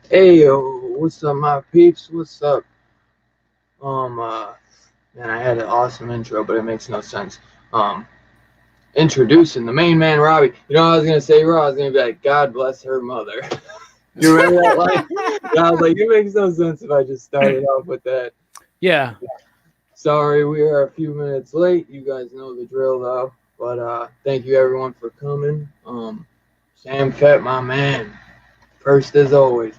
Hey yo, what's up my peeps? What's up? Man, I had an awesome intro, but it makes no sense. Introducing the main man, Robbie. You know what I was gonna say, Rob? I was gonna be like, God bless her mother. You remember that line? Yeah, I was like, it makes no sense if I just started off with that. Yeah. Sorry, we are a few minutes late. You guys know the drill though. But thank you everyone for coming. Sam Fett, my man. First as always.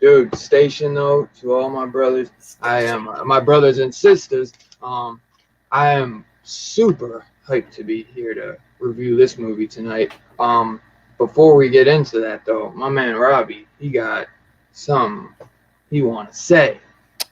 Dude, station note to all my brothers. I am my brothers and sisters. I am super hyped to be here to review this movie tonight. Before we get into that though, my man Robbie, he got some he want to say.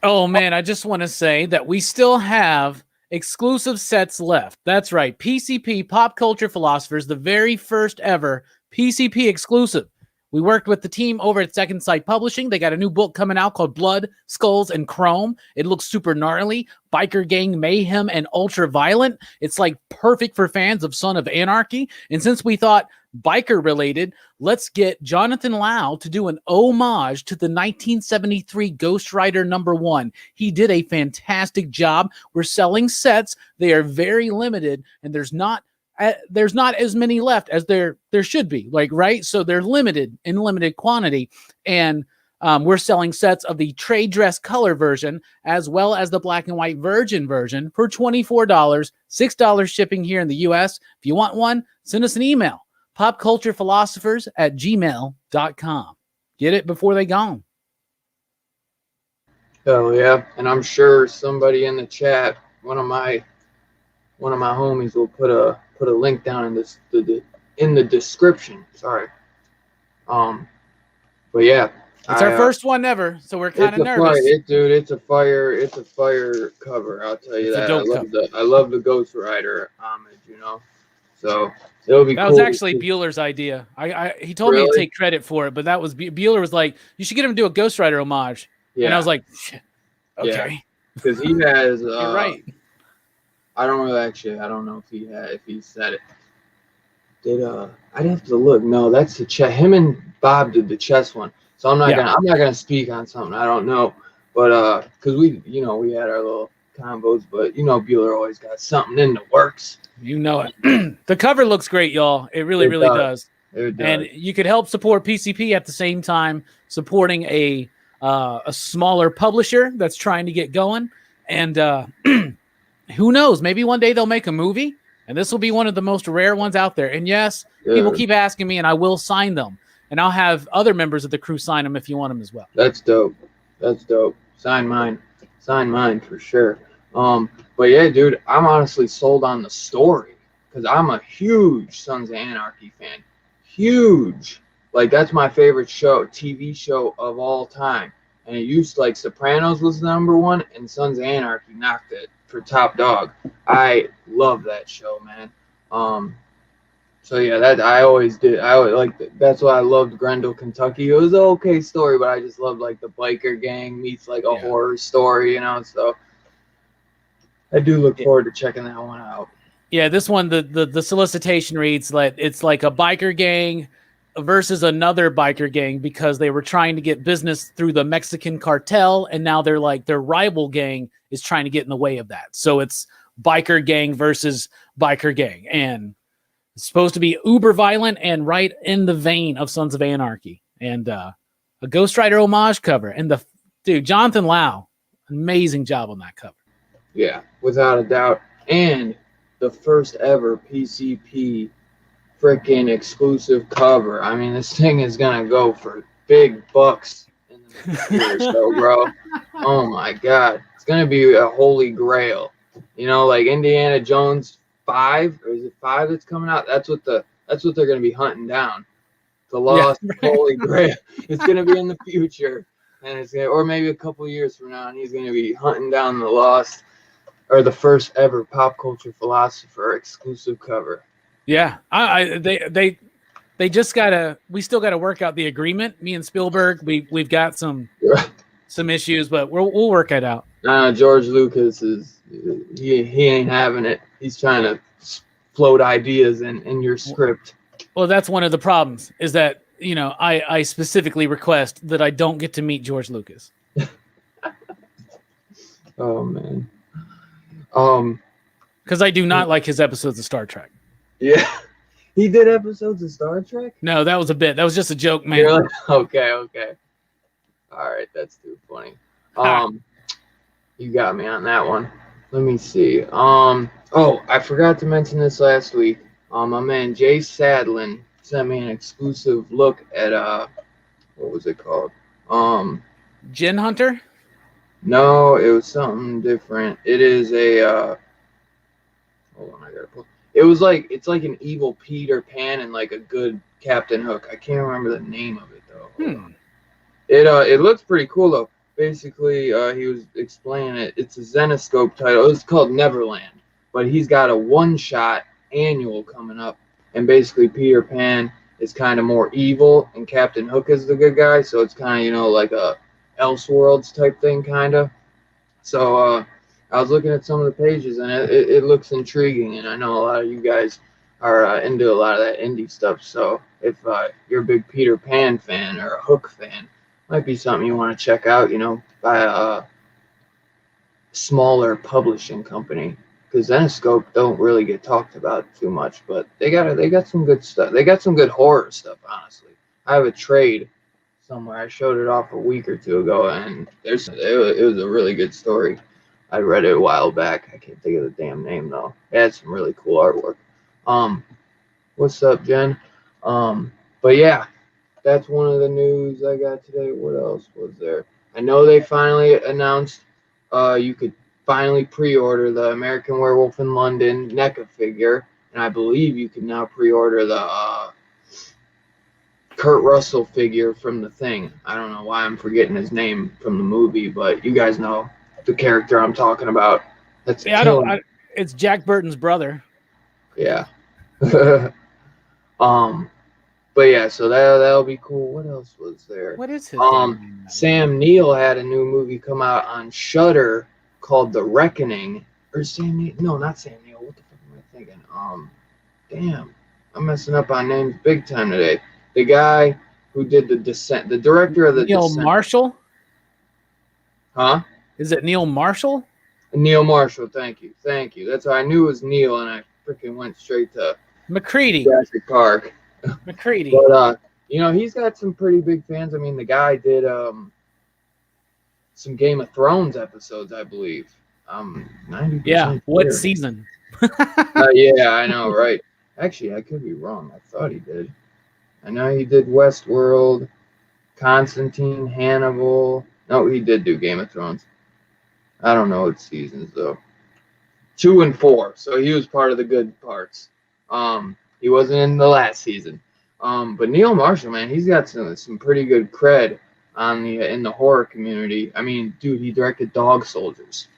Oh man, I just want to say that we still have exclusive sets left. That's right, PCP, Pop Culture Philosophers, the very first ever PCP exclusive. We worked with the team over at Second Sight Publishing. They got a new book coming out called Blood, Skulls, and Chrome. It looks super gnarly. Biker gang mayhem and ultra violent. It's like perfect for fans of Son of Anarchy. And since we thought biker related, let's get Jonathan Lau to do an homage to the 1973 Ghost Rider #1. He did a fantastic job. We're selling sets. They are very limited, and there's not as many left as there should be, like, right? So they're limited in limited quantity. And we're selling sets of the trade dress color version as well as the black and white virgin version for $24, $6 shipping here in the US. If you want one, send us an email, popculturephilosophers@gmail.com. Get it before they gone. Hell yeah. And I'm sure somebody in the chat, one of my homies will put a link down in the description. Sorry. But yeah, it's our first one ever, so we're kind of nervous. It's a fire cover. I'll tell you that. I love the Ghost Rider homage. You know, so it'll be. That cool. was actually Bueller's idea. He told me to take credit for it, but that was Bueller was like, you should get him to do a Ghost Rider homage. Yeah. And I was like, shit, okay, because he has. You're right. I don't know if he said it. I'd have to look. No, that's the chess. Him and Bob did the chess one. So I'm not gonna speak on something I don't know. But because we had our little combos, but Bueller always got something in the works. You know it. The cover looks great, y'all. It really does. It does. And you could help support PCP at the same time supporting a smaller publisher that's trying to get going. And who knows? Maybe one day they'll make a movie, and this will be one of the most rare ones out there. And yes, people keep asking me, and I will sign them. And I'll have other members of the crew sign them if you want them as well. That's dope. Sign mine for sure. But yeah, dude, I'm honestly sold on the story because I'm a huge Sons of Anarchy fan. Huge. Like, that's my favorite TV show of all time. And it used to, like, Sopranos was #1, and Sons of Anarchy knocked it for top dog. I love that show, man. So yeah, that I always did. I always like that's why I loved Grendel, Kentucky. It was an okay story, but I just loved like the biker gang meets like a horror story, you know. So I do look forward to checking that one out. Yeah, this one, the solicitation reads like it's like a biker gang versus another biker gang because they were trying to get business through the Mexican cartel, and now they're like their rival gang is trying to get in the way of that. So it's biker gang versus biker gang, and it's supposed to be uber violent and right in the vein of Sons of Anarchy, and a Ghost Rider homage cover. And the dude, Jonathan Lau, amazing job on that cover. Yeah, without a doubt. And the first ever PCP freaking exclusive cover. I mean, this thing is going to go for big bucks in the next year or so, bro. Oh, my God. It's going to be a holy grail. You know, like Indiana Jones 5, or is it 5 that's coming out? That's what they're going to be hunting down. The lost holy grail. It's going to be in the future. And it's gonna, or maybe a couple years from now, and he's going to be hunting down the lost, or the first ever Pop Culture Philosopher exclusive cover. Yeah, they just gotta. We still gotta work out the agreement. Me and Spielberg, we've got some issues, but we'll work it out. George Lucas he ain't having it. He's trying to float ideas in your script. Well, that's one of the problems. Is that I specifically request that I don't get to meet George Lucas. Oh man. Because I do not like his episodes of Star Trek. Yeah, he did episodes of Star Trek? No, that was a bit. That was just a joke, man. Really? Okay. All right, that's too funny. You got me on that one. Let me see. Oh, I forgot to mention this last week. My man Jay Sadlin sent me an exclusive look at what was it called? Gin Hunter? No, it was something different. It is a hold on, I gotta pull. It's like an evil Peter Pan and like a good Captain Hook. I can't remember the name of it though. It looks pretty cool though. Basically, he was explaining it. It's a Zenescope title. It's called Neverland, but he's got a one-shot annual coming up, and basically Peter Pan is kind of more evil and Captain Hook is the good guy. So it's kind of like a Elseworlds type thing, kind of. So I was looking at some of the pages, and it looks intriguing, and I know a lot of you guys are into a lot of that indie stuff. So if you're a big Peter Pan fan or a Hook fan, might be something you want to check out, by a smaller publishing company, because Zenescope don't really get talked about too much, but they got some good stuff. They got some good horror stuff, honestly. I have a trade somewhere. I showed it off a week or two ago, and it was a really good story. I read it a while back. I can't think of the damn name though. It had some really cool artwork. What's up, Jen? But yeah, that's one of the news I got today. What else was there? I know they finally announced you could finally pre-order the American Werewolf in London NECA figure, and I believe you can now pre-order the Kurt Russell figure from The Thing. I don't know why I'm forgetting his name from the movie, but you guys know the character I'm talking about. That's it's Jack Burton's brother. Yeah. But yeah, so that'll be cool. What else was there? What is his name? Sam Neill had a new movie come out on Shudder called The Reckoning. Or Sam Neill? No, not Sam Neill. What the fuck am I thinking? Damn, I'm messing up on names big time today. The guy who did The Descent, the director of The Descent. Neil Marshall? Huh? Is it Neil Marshall? Neil Marshall, thank you. That's how I knew it was Neil, and I freaking went straight to McCready. Jurassic Park. McCready. But he's got some pretty big fans. I mean, the guy did some Game of Thrones episodes, I believe. 90%. Yeah. What season? Yeah, I know, right? Actually, I could be wrong. I thought he did. I know he did Westworld, Constantine, Hannibal. No, he did do Game of Thrones. I don't know what seasons though. 2 and 4. So he was part of the good parts. He wasn't in the last season. But Neil Marshall, man, he's got some pretty good cred in the horror community. I mean, dude, he directed Dog Soldiers.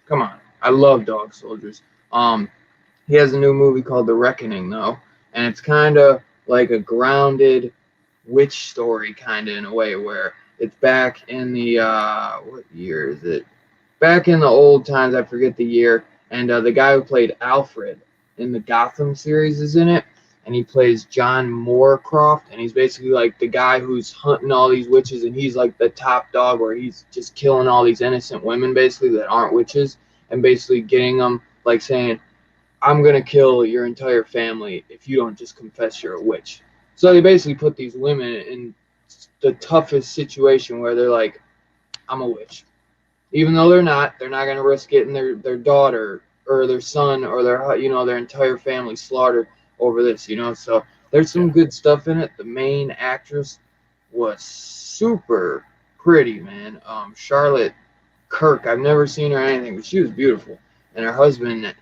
Come on, I love Dog Soldiers. He has a new movie called The Reckoning though, and it's kind of like a grounded witch story, kind of in a way, where it's back in the what year is it? Back in the old times, I forget the year, and the guy who played Alfred in the Gotham series is in it, and he plays John Moorcroft, and he's basically like the guy who's hunting all these witches, and he's like the top dog where he's just killing all these innocent women basically that aren't witches, and basically getting them like saying, I'm gonna kill your entire family if you don't just confess you're a witch. So they basically put these women in the toughest situation where they're like, I'm a witch. Even though they're not gonna risk getting their daughter or their son or their entire family slaughtered over this, So there's some good stuff in it. The main actress was super pretty, man. Charlotte Kirk. I've never seen her or anything, but she was beautiful. And her husband,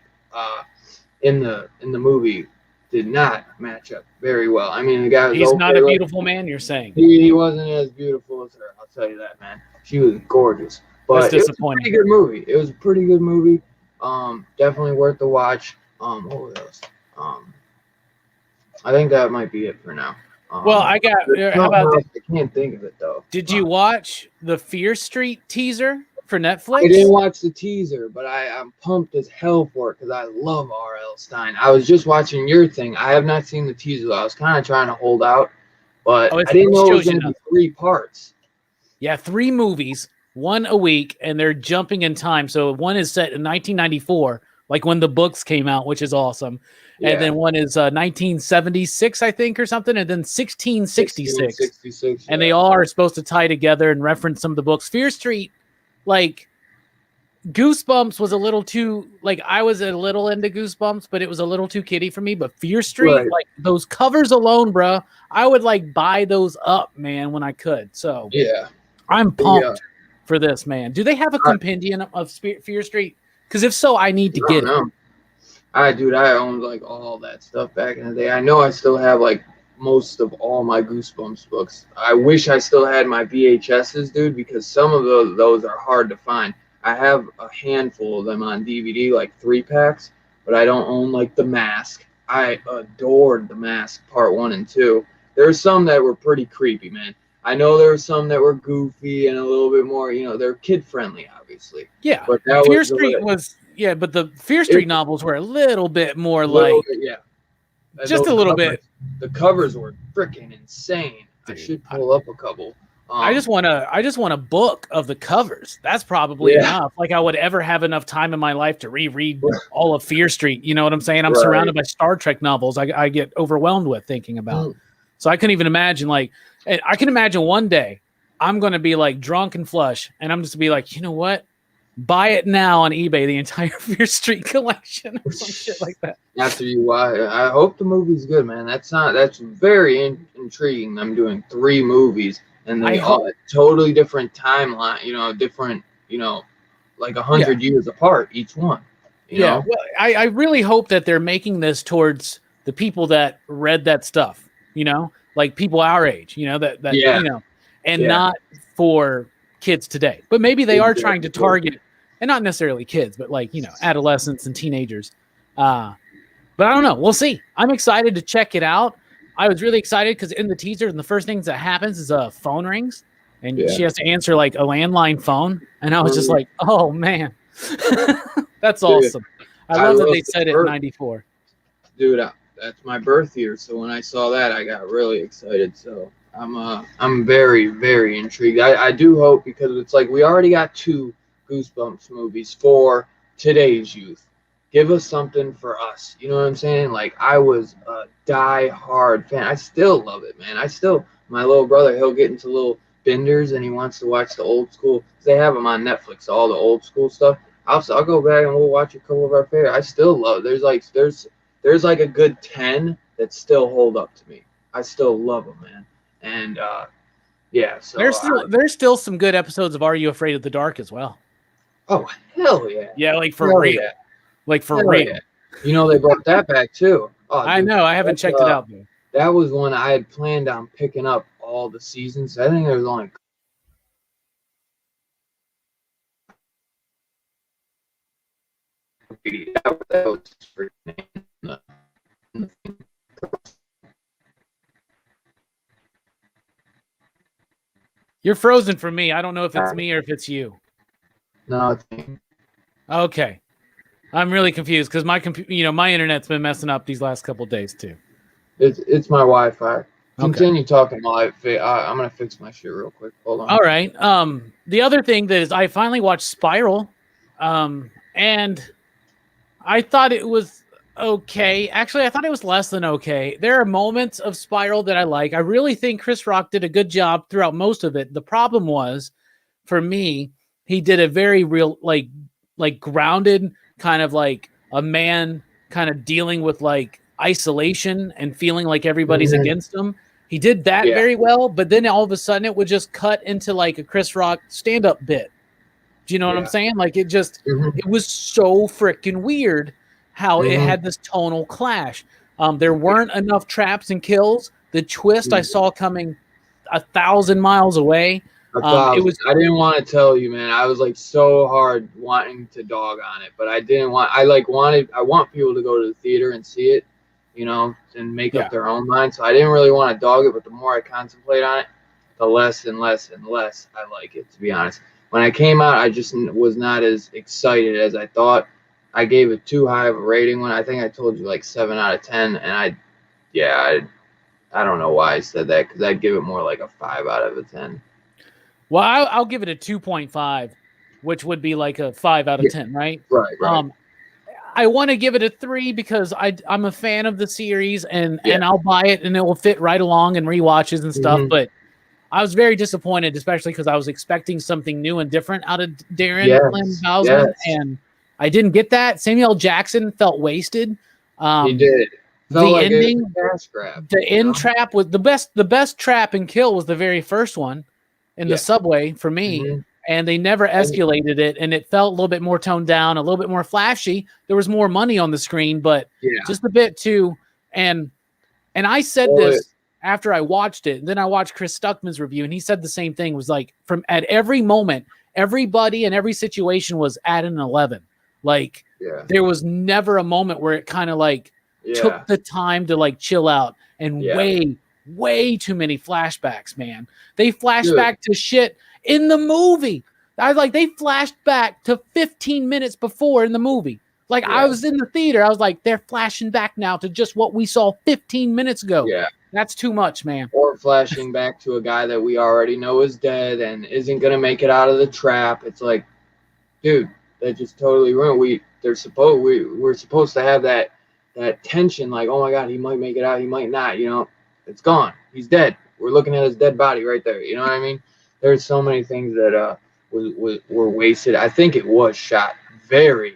in the movie, did not match up very well. I mean, the guy was He's okay not a beautiful man, you're saying. He wasn't as beautiful as her. I'll tell you that, man. She was gorgeous. But That's it was a pretty good movie. It was a pretty good movie. Definitely worth the watch. What else? I think that might be it for now. Well, I got. How about? I can't think of it though. Did you watch the Fear Street teaser for Netflix? I didn't watch the teaser, but I'm pumped as hell for it because I love R.L. Stine. I was just watching your thing. I have not seen the teaser. I was kind of trying to hold out, but I didn't know it was going to be 3 parts. Yeah, 3 movies, 1 a week, and they're jumping in time. So one is set in 1994, like when the books came out, which is awesome. Yeah. And then one is 1976, I think, or something, and then 1666. 1666, yeah. And they all are supposed to tie together and reference some of the books. Fear Street, like Goosebumps was a little too, like I was a little into Goosebumps, but it was a little too kiddie for me. But Fear Street, right. Like those covers alone, bro, I would like buy those up, man, when I could. So yeah, I'm pumped for this, man. Do they have a compendium of Fear Street? Because if so, I need to get it. I owned like all that stuff back in the day. I know I still have like most of all my Goosebumps books. I wish I still had my VHSs, dude, because some of those are hard to find. I have a handful of them on DVD, like 3-packs, but I don't own like The Mask. I adored The Mask Part 1 and 2. There were some that were pretty creepy, man. I know there were some that were goofy and a little bit more, they're kid-friendly, obviously. Yeah, but that Fear Street was, yeah, but the Fear Street novels were a little bit more just a little bit. The covers were freaking insane. Dude, I should pull up a couple. I just want a book of the covers. That's probably enough. Like I would ever have enough time in my life to reread all of Fear Street. You know what I'm saying? I'm surrounded by Star Trek novels. I get overwhelmed with thinking about. So I couldn't even imagine. Like I can imagine one day I'm going to be like drunk and flush, and I'm just be like, you know what? Buy it now on eBay, the entire Fear Street collection or some shit like that. After you watch, I hope the movie's good, man. That's very intriguing. I'm doing 3 movies. And they all totally different timeline, different, like 100 years apart, each one. You know? Well, I really hope that they're making this towards the people that read that stuff, like people our age, and not for kids today. But maybe they are trying to target, and not necessarily kids, but like, adolescents and teenagers. But I don't know. We'll see. I'm excited to check it out. I was really excited because in the teaser, and the first things that happens is a phone rings, and she has to answer like a landline phone, and I was just like, "Oh man, that's awesome!" I love that they said it in '94. Dude, that's my birth year, so when I saw that, I got really excited. So I'm very, very intrigued. I do hope, because it's like we already got 2 Goosebumps movies for today's youth. Give us something for us. You know what I'm saying? Like, I was a die-hard fan. I still love it, man. My little brother, he'll get into little benders, and he wants to watch the old school. They have them on Netflix, all the old school stuff. I'll go back and we'll watch a couple of our favorite. I still love it. There's like a good 10 that still hold up to me. I still love them, man. And, so. There's still some good episodes of Are You Afraid of the Dark as well. Oh, hell yeah. Yeah, like for real. Yeah. Like for real. Yeah. They brought that back too. Oh, I know. I haven't checked it out, though. That was one I had planned on picking up all the seasons. I think there was only that was freaking You're frozen for me. I don't know if it's me or if it's you. No, it's me. Okay. I'm really confused because my internet's been messing up these last couple days too. It's my Wi-Fi. Okay. Continue talking while I'm gonna fix my shit real quick. Hold on. All right. The other thing that is, I finally watched Spiral, and I thought it was okay. Actually, I thought it was less than okay. There are moments of Spiral that I like. I really think Chris Rock did a good job throughout most of it. The problem was, for me, he did a very real, like grounded kind of like a man kind of dealing with like isolation and feeling like everybody's against him. He did that very well, but then all of a sudden it would just cut into like a Chris Rock stand-up bit. Do you know what I'm saying? Like it just, it was so freaking weird how it had this tonal clash. There weren't enough traps and kills. The twist I saw coming 1,000 miles away. It was. I didn't want to tell you, man. I was like so hard wanting to dog on it, but I didn't want. I want people to go to the theater and see it, and make up their own mind. So I didn't really want to dog it, but the more I contemplate on it, the less and less and less I like it. To be honest, when I came out, I just was not as excited as I thought. I gave it too high of a rating when I think I told you like 7 out of 10, and I don't know why I said that because I'd give it more like a 5 out of a 10. Well, I'll give it a 2.5, which would be like a 5 out of 10, right? Right. I want to give it a 3 because I'm a fan of the series and I'll buy it and it will fit right along and rewatches and stuff. But I was very disappointed, especially because I was expecting something new and different out of Darren Lynn Bousman, and I didn't get that. Samuel Jackson felt wasted. He did. The ending, the end trap was the best. The best trap and kill was the very first one in the subway for me, and they never escalated it, and it felt a little bit more toned down, a little bit more flashy. There was more money on the screen, but just a bit too. And I said this after I watched it, and then I watched Chris Stuckman's review, and he said the same thing. It was like from at every moment, everybody and every situation was at an 11. Like there was never a moment where it kind of like took the time to like chill out, and way too many flashbacks, man. They flashed back to shit in the movie. I was like, they flashed back to 15 minutes before in the movie. Like I was in the theater. I was like, they're flashing back now to just what we saw 15 minutes ago. Yeah. That's too much, man. Or flashing back to a guy that we already know is dead and isn't going to make it out of the trap. It's like, dude, that just totally ruined. We're supposed to have that tension, like, oh my God, he might make it out, he might not, it's gone. He's dead. We're looking at his dead body right there. You know what I mean? There's so many things that were wasted. I think it was shot very,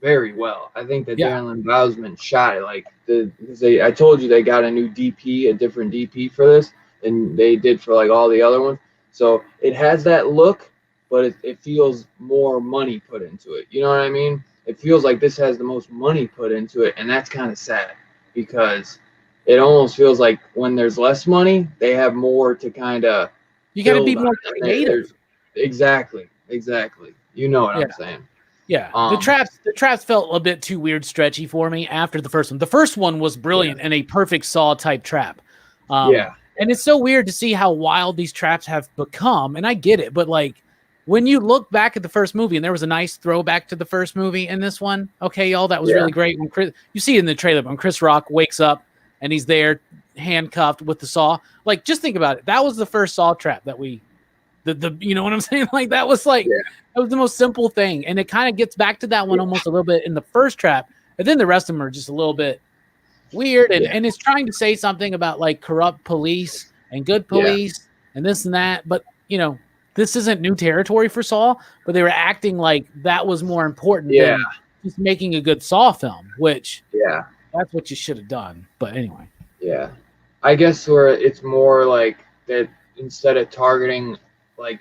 very well. I think that Darren Lynn Bousman shot it like I told you they got a new DP, a different DP for this than they did for like all the other ones. So it has that look, but it feels more money put into it. You know what I mean? It feels like this has the most money put into it, and that's kind of sad because it almost feels like when there's less money, they have more to kind of. You got to be more creative. Exactly. You know what I'm saying? Yeah, the traps felt a bit too weird, stretchy for me after the first one. The first one was brilliant and a perfect Saw type trap. And it's so weird to see how wild these traps have become, and I get it, but like. When you look back at the first movie, and there was a nice throwback to the first movie in this one, okay, y'all, that was really great. When you see it in the trailer, when Chris Rock wakes up and he's there handcuffed with the saw, like just think about it. That was the first Saw trap that you know what I'm saying? Like that was like that was the most simple thing, and it kind of gets back to that one almost a little bit in the first trap, and then the rest of them are just a little bit weird, and it's trying to say something about like corrupt police and good police and this and that, but this isn't new territory for Saw, but they were acting like that was more important than just making a good Saw film, which that's what you should have done. But anyway. Yeah. I guess where it's more like that instead of targeting like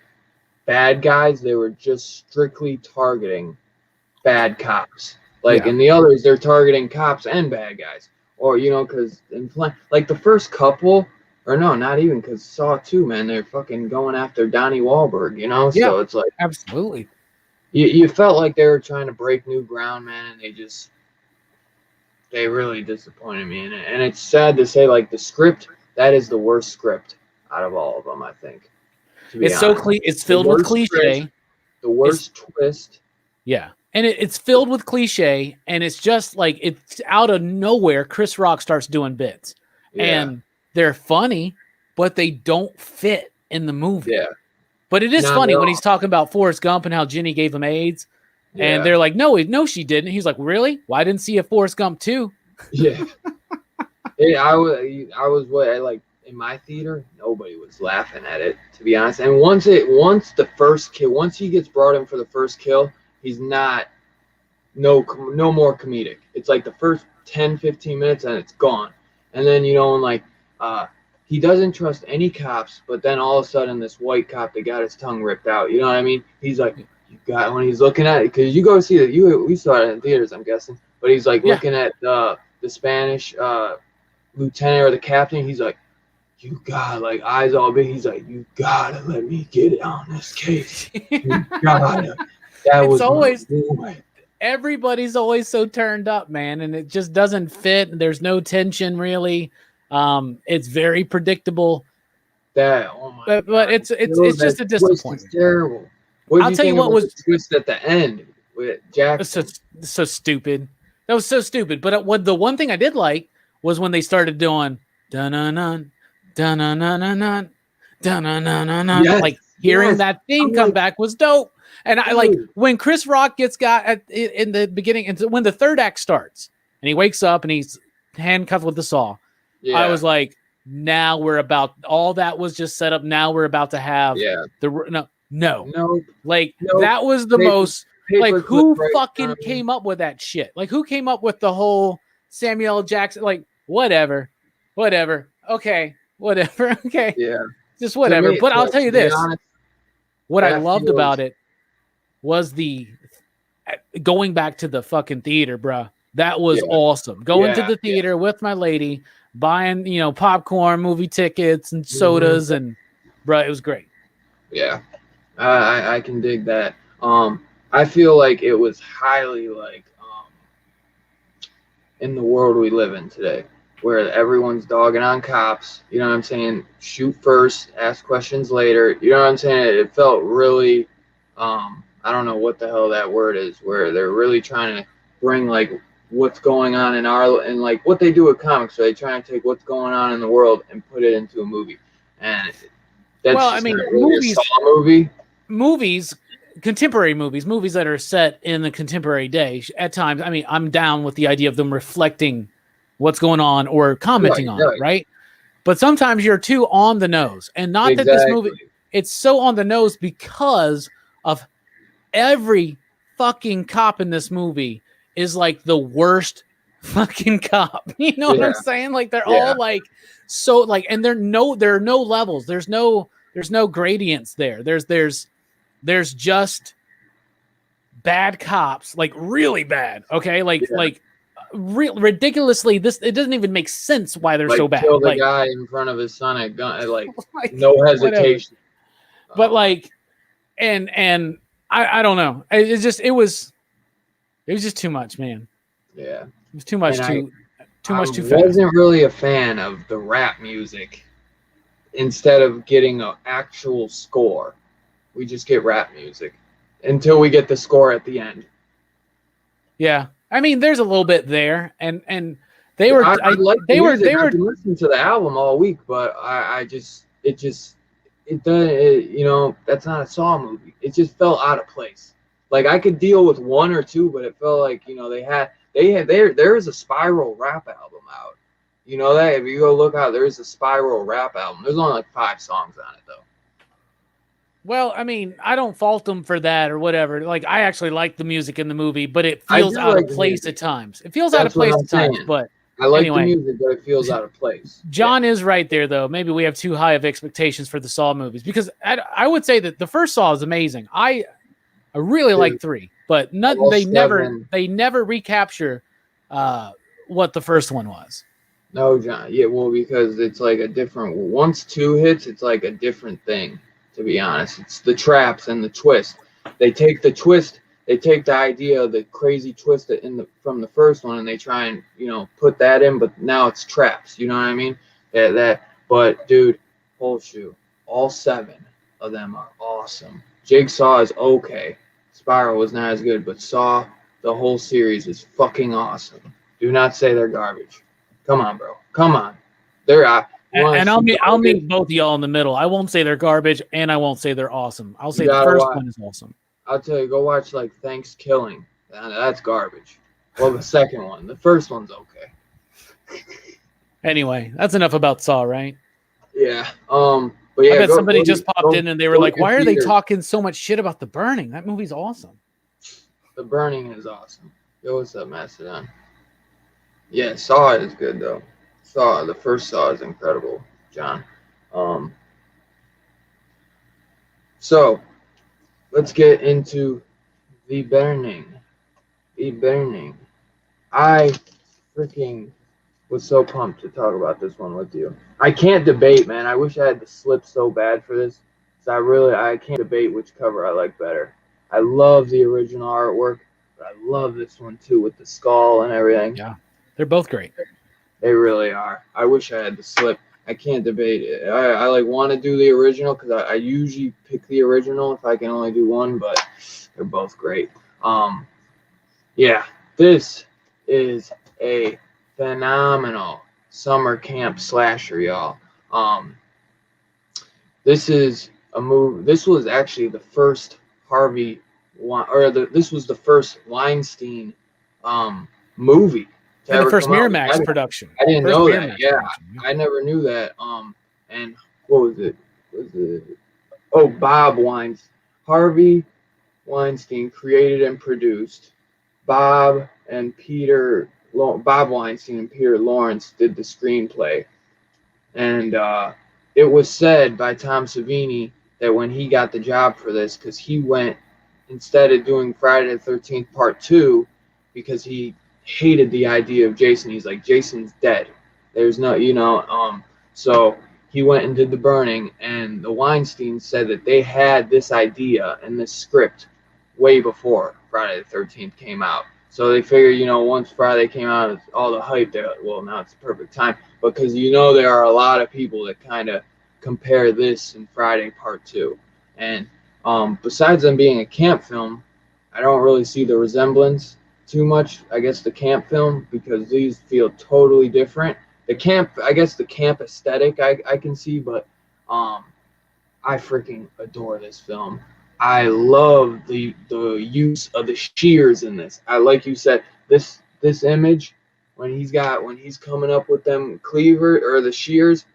bad guys, they were just strictly targeting bad cops. Like in the others, they're targeting cops and bad guys. Or, because like the first couple. Or no, not even, because Saw 2, man, they're fucking going after Donnie Wahlberg, So it's like... Absolutely. You felt like they were trying to break new ground, man, and they really disappointed me in it. And it's sad to say, like, the script, that is the worst script out of all of them, I think. To be It's honest, it's filled with cliche. The worst twist. Yeah. And it's filled with cliche, and it's just like it's out of nowhere. Chris Rock starts doing bits, and they're funny, but they don't fit in the movie. Yeah. But it is Not funny at when all. he's talking about Forrest Gump and how Jenny gave him AIDS, Yeah. and they're like, no, she didn't. He's like, really? Well, I didn't see a Forrest Gump too. Yeah. I was like in my theater, nobody was laughing at it, to be honest. And once the first kill, once he gets brought in for the first kill, he's not no more comedic. It's like the first 10-15 minutes and it's gone. And then he doesn't trust any cops, but then all of a sudden this white cop that got his tongue ripped out, you know what I mean? He's like, when he's looking at it, because you go see it, we saw it in theaters, I'm guessing, but he's like looking at the Spanish lieutenant or the captain. He's like, you got like eyes all big. He's like, you gotta let me get it on this case. You gotta. It's always everybody's always so turned up, man, and it just doesn't fit. There's no tension really. It's very predictable. But it's just a disappointment. Terrible. I'll tell you what was the twist at the end with Jackson. So stupid. That was so stupid. But what the one thing I did like was when they started doing dun-dun-dun, dun-dun-dun-dun, dun-dun-dun-dun. Yes. Like hearing that theme come back was dope. And I like when Chris Rock got in the beginning, and when the third act starts, and he wakes up and he's handcuffed with the saw. Yeah. I was like, now we're about all that was just set up. Now we're about to have that was the most like who fucking came up with that shit? Like who came up with the whole Samuel L. Jackson? Like whatever. Okay, whatever. Okay, yeah, just whatever. But I'll tell you this: what I loved about it was the going back to the fucking theater, bro. That was awesome. Going to the theater with my lady, buying popcorn, movie tickets, and sodas, and bro, it was great. Yeah, I can dig that. I feel like it was highly in the world we live in today, where everyone's dogging on cops. You know what I'm saying? Shoot first, ask questions later. You know what I'm saying? It felt really, I don't know what the hell that word is, where they're really trying to bring like what's going on and like what they do with comics. So they try and take what's going on in the world and put it into a movie. And that's movies, a movies, contemporary movies that are set in the contemporary day. At times, I mean, I'm down with the idea of them reflecting what's going on or commenting on it, right? But sometimes you're too on the nose, and not that this movie, it's so on the nose because of every fucking cop in this movie is like the worst fucking cop. You know what I'm saying? Like they're all like so like, and there are no levels. There's no gradients there. There's just bad cops, like really bad. Okay, ridiculously. It doesn't even make sense why they're so bad. Kill the guy in front of his son at gun, no hesitation. But and I don't know. It was just too much, man. Yeah, it was too much. Too much. Too fast. I wasn't really a fan of the rap music. Instead of getting an actual score, we just get rap music until we get the score at the end. Yeah, I mean, there's a little bit there, and they were I've been listening to the album all week, but that's not a Saw movie. It just felt out of place. Like I could deal with one or two, but it felt like there is a Spiral rap album out. You know that if you go look out, there is a Spiral rap album. There's only like 5 songs on it though. Well, I mean, I don't fault them for that or whatever. Like, I actually like the music in the movie, but it feels out of place at times. It feels out of place at times, but I like the music, but it feels out of place. John is right there, though. Maybe we have too high of expectations for the Saw movies, because I would say that the first Saw is amazing. I really like 3, but they never recapture what the first one was. No, John. Yeah, well, because it's like a different. Once 2 hits, it's like a different thing. To be honest, it's the traps and the twist. They take the twist. They take the idea of the crazy twist from the first one, and they try and put that in. But now it's traps. You know what I mean? But dude, whole shoe, all 7 of them are awesome. Jigsaw is okay. Spiral was not as good, but Saw, the whole series is fucking awesome. Do not say they're garbage. Come on, bro. Come on. They're and I'll meet both of y'all in the middle. I won't say they're garbage, and I won't say they're awesome. I'll say the first one is awesome. I'll tell you, go watch like Thanksgiving. That's garbage. Well, the second one. The first one's okay. Anyway, that's enough about Saw, right? Yeah. But yeah, I bet somebody just popped in and they were like, "Why are they talking so much shit about The Burning? That movie's awesome." The Burning is awesome. Yo, what's up, Mastodon? Yeah, Saw is good though. The first Saw is incredible, John. So let's get into The Burning. The Burning. I freaking was so pumped to talk about this one with you. I can't debate, man. I wish I had the slip so bad for this. I can't debate which cover I like better. I love the original artwork, but I love this one too with the skull and everything. Yeah, they're both great. They really are. I wish I had the slip. I can't debate it. I like want to do the original because I usually pick the original if I can only do one, but they're both great. Yeah, this is a phenomenal summer camp slasher, y'all. This is a movie. This was actually the first this was the first Weinstein movie. And the first Miramax production. I didn't know that. Yeah, I never knew that. And what was it? Oh, Bob Weinstein. Harvey Weinstein created and produced. Bob Weinstein and Peter Lawrence did the screenplay. And it was said by Tom Savini that when he got the job for this, because he went, instead of doing Friday the 13th Part 2, because he hated the idea of Jason. He's like, Jason's dead. There's no, so he went and did The Burning, and the Weinstein said that they had this idea and this script way before Friday the 13th came out. So they figured, once Friday came out, all the hype, they're like, well, now it's the perfect time. Because there are a lot of people that kind of compare this and Friday Part 2. And besides them being a camp film, I don't really see the resemblance too much, I guess, the camp film, because these feel totally different. The camp aesthetic I can see, but I freaking adore this film. I love the use of the shears in this. Like you said, this image when he's coming up with them cleaver or the shears,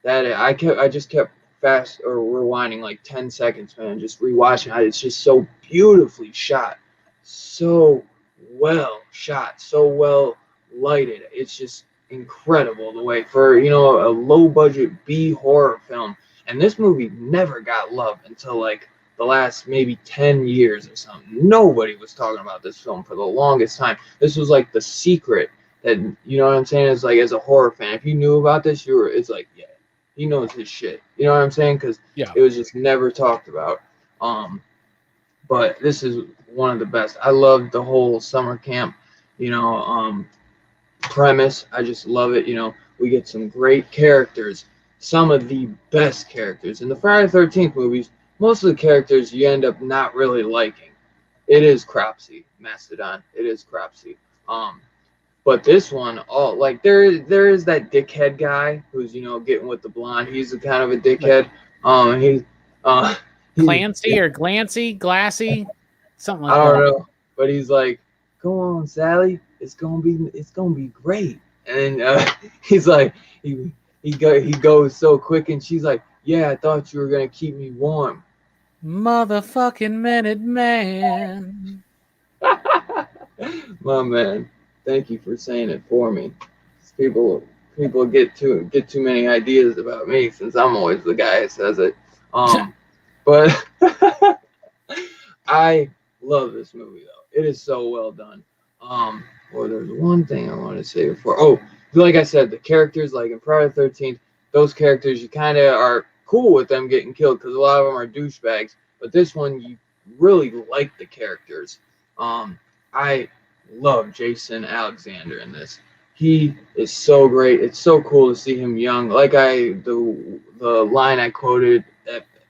that I just kept fast or rewinding like 10 seconds, man, just rewatching it. It's just so beautifully shot, so well shot, so well lighted. It's just incredible the way for a low budget B horror film. And this movie never got love until like the last maybe 10 years or something. Nobody was talking about this film for the longest time. This was like the secret that, you know what I'm saying? It's like, as a horror fan, if you knew about this, it's like, yeah, he knows his shit. You know what I'm saying? Because it was just never talked about. But this is one of the best. I love the whole summer camp, premise. I just love it. We get some great characters, some of the best characters. In the Friday the 13th movies, most of the characters you end up not really liking. It is Cropsy, Mastodon. It is Cropsy. But this one, there is that dickhead guy who's getting with the blonde. He's a kind of a dickhead. Clancy or Glancy, Glassy, something like that. I don't know, but he's like, "Go on, Sally. It's gonna be great." And he's like, he goes so quick, and she's like, "Yeah, I thought you were gonna keep me warm." Motherfucking Minute Man. My man, thank you for saying it for me. People get too many ideas about me since I'm always the guy that says it. But I love this movie though. It is so well done. Well, there's one thing I want to say before. Oh, like I said, the characters, like in Friday the 13th, those characters, you kind of are cool with them getting killed because a lot of them are douchebags. But this one, you really like the characters. I love Jason Alexander in this. He is so great. It's so cool to see him young. Like the line I quoted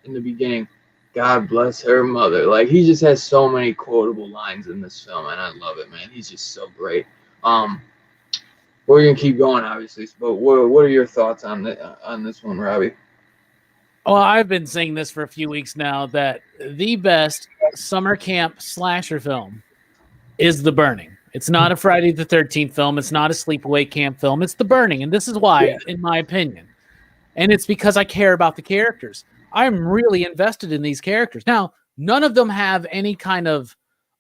in the beginning, God bless her mother. Like, he just has so many quotable lines in this film, and I love it, man. He's just so great. We're gonna keep going, obviously, but what are your thoughts on this one, Robbie? Well, I've been saying this for a few weeks now that the best summer camp slasher film is The Burning. It's not a Friday the 13th film. It's not a sleepaway camp film. It's The Burning. And this is why, in my opinion. And it's because I care about the characters. I'm really invested in these characters. Now, none of them have any kind of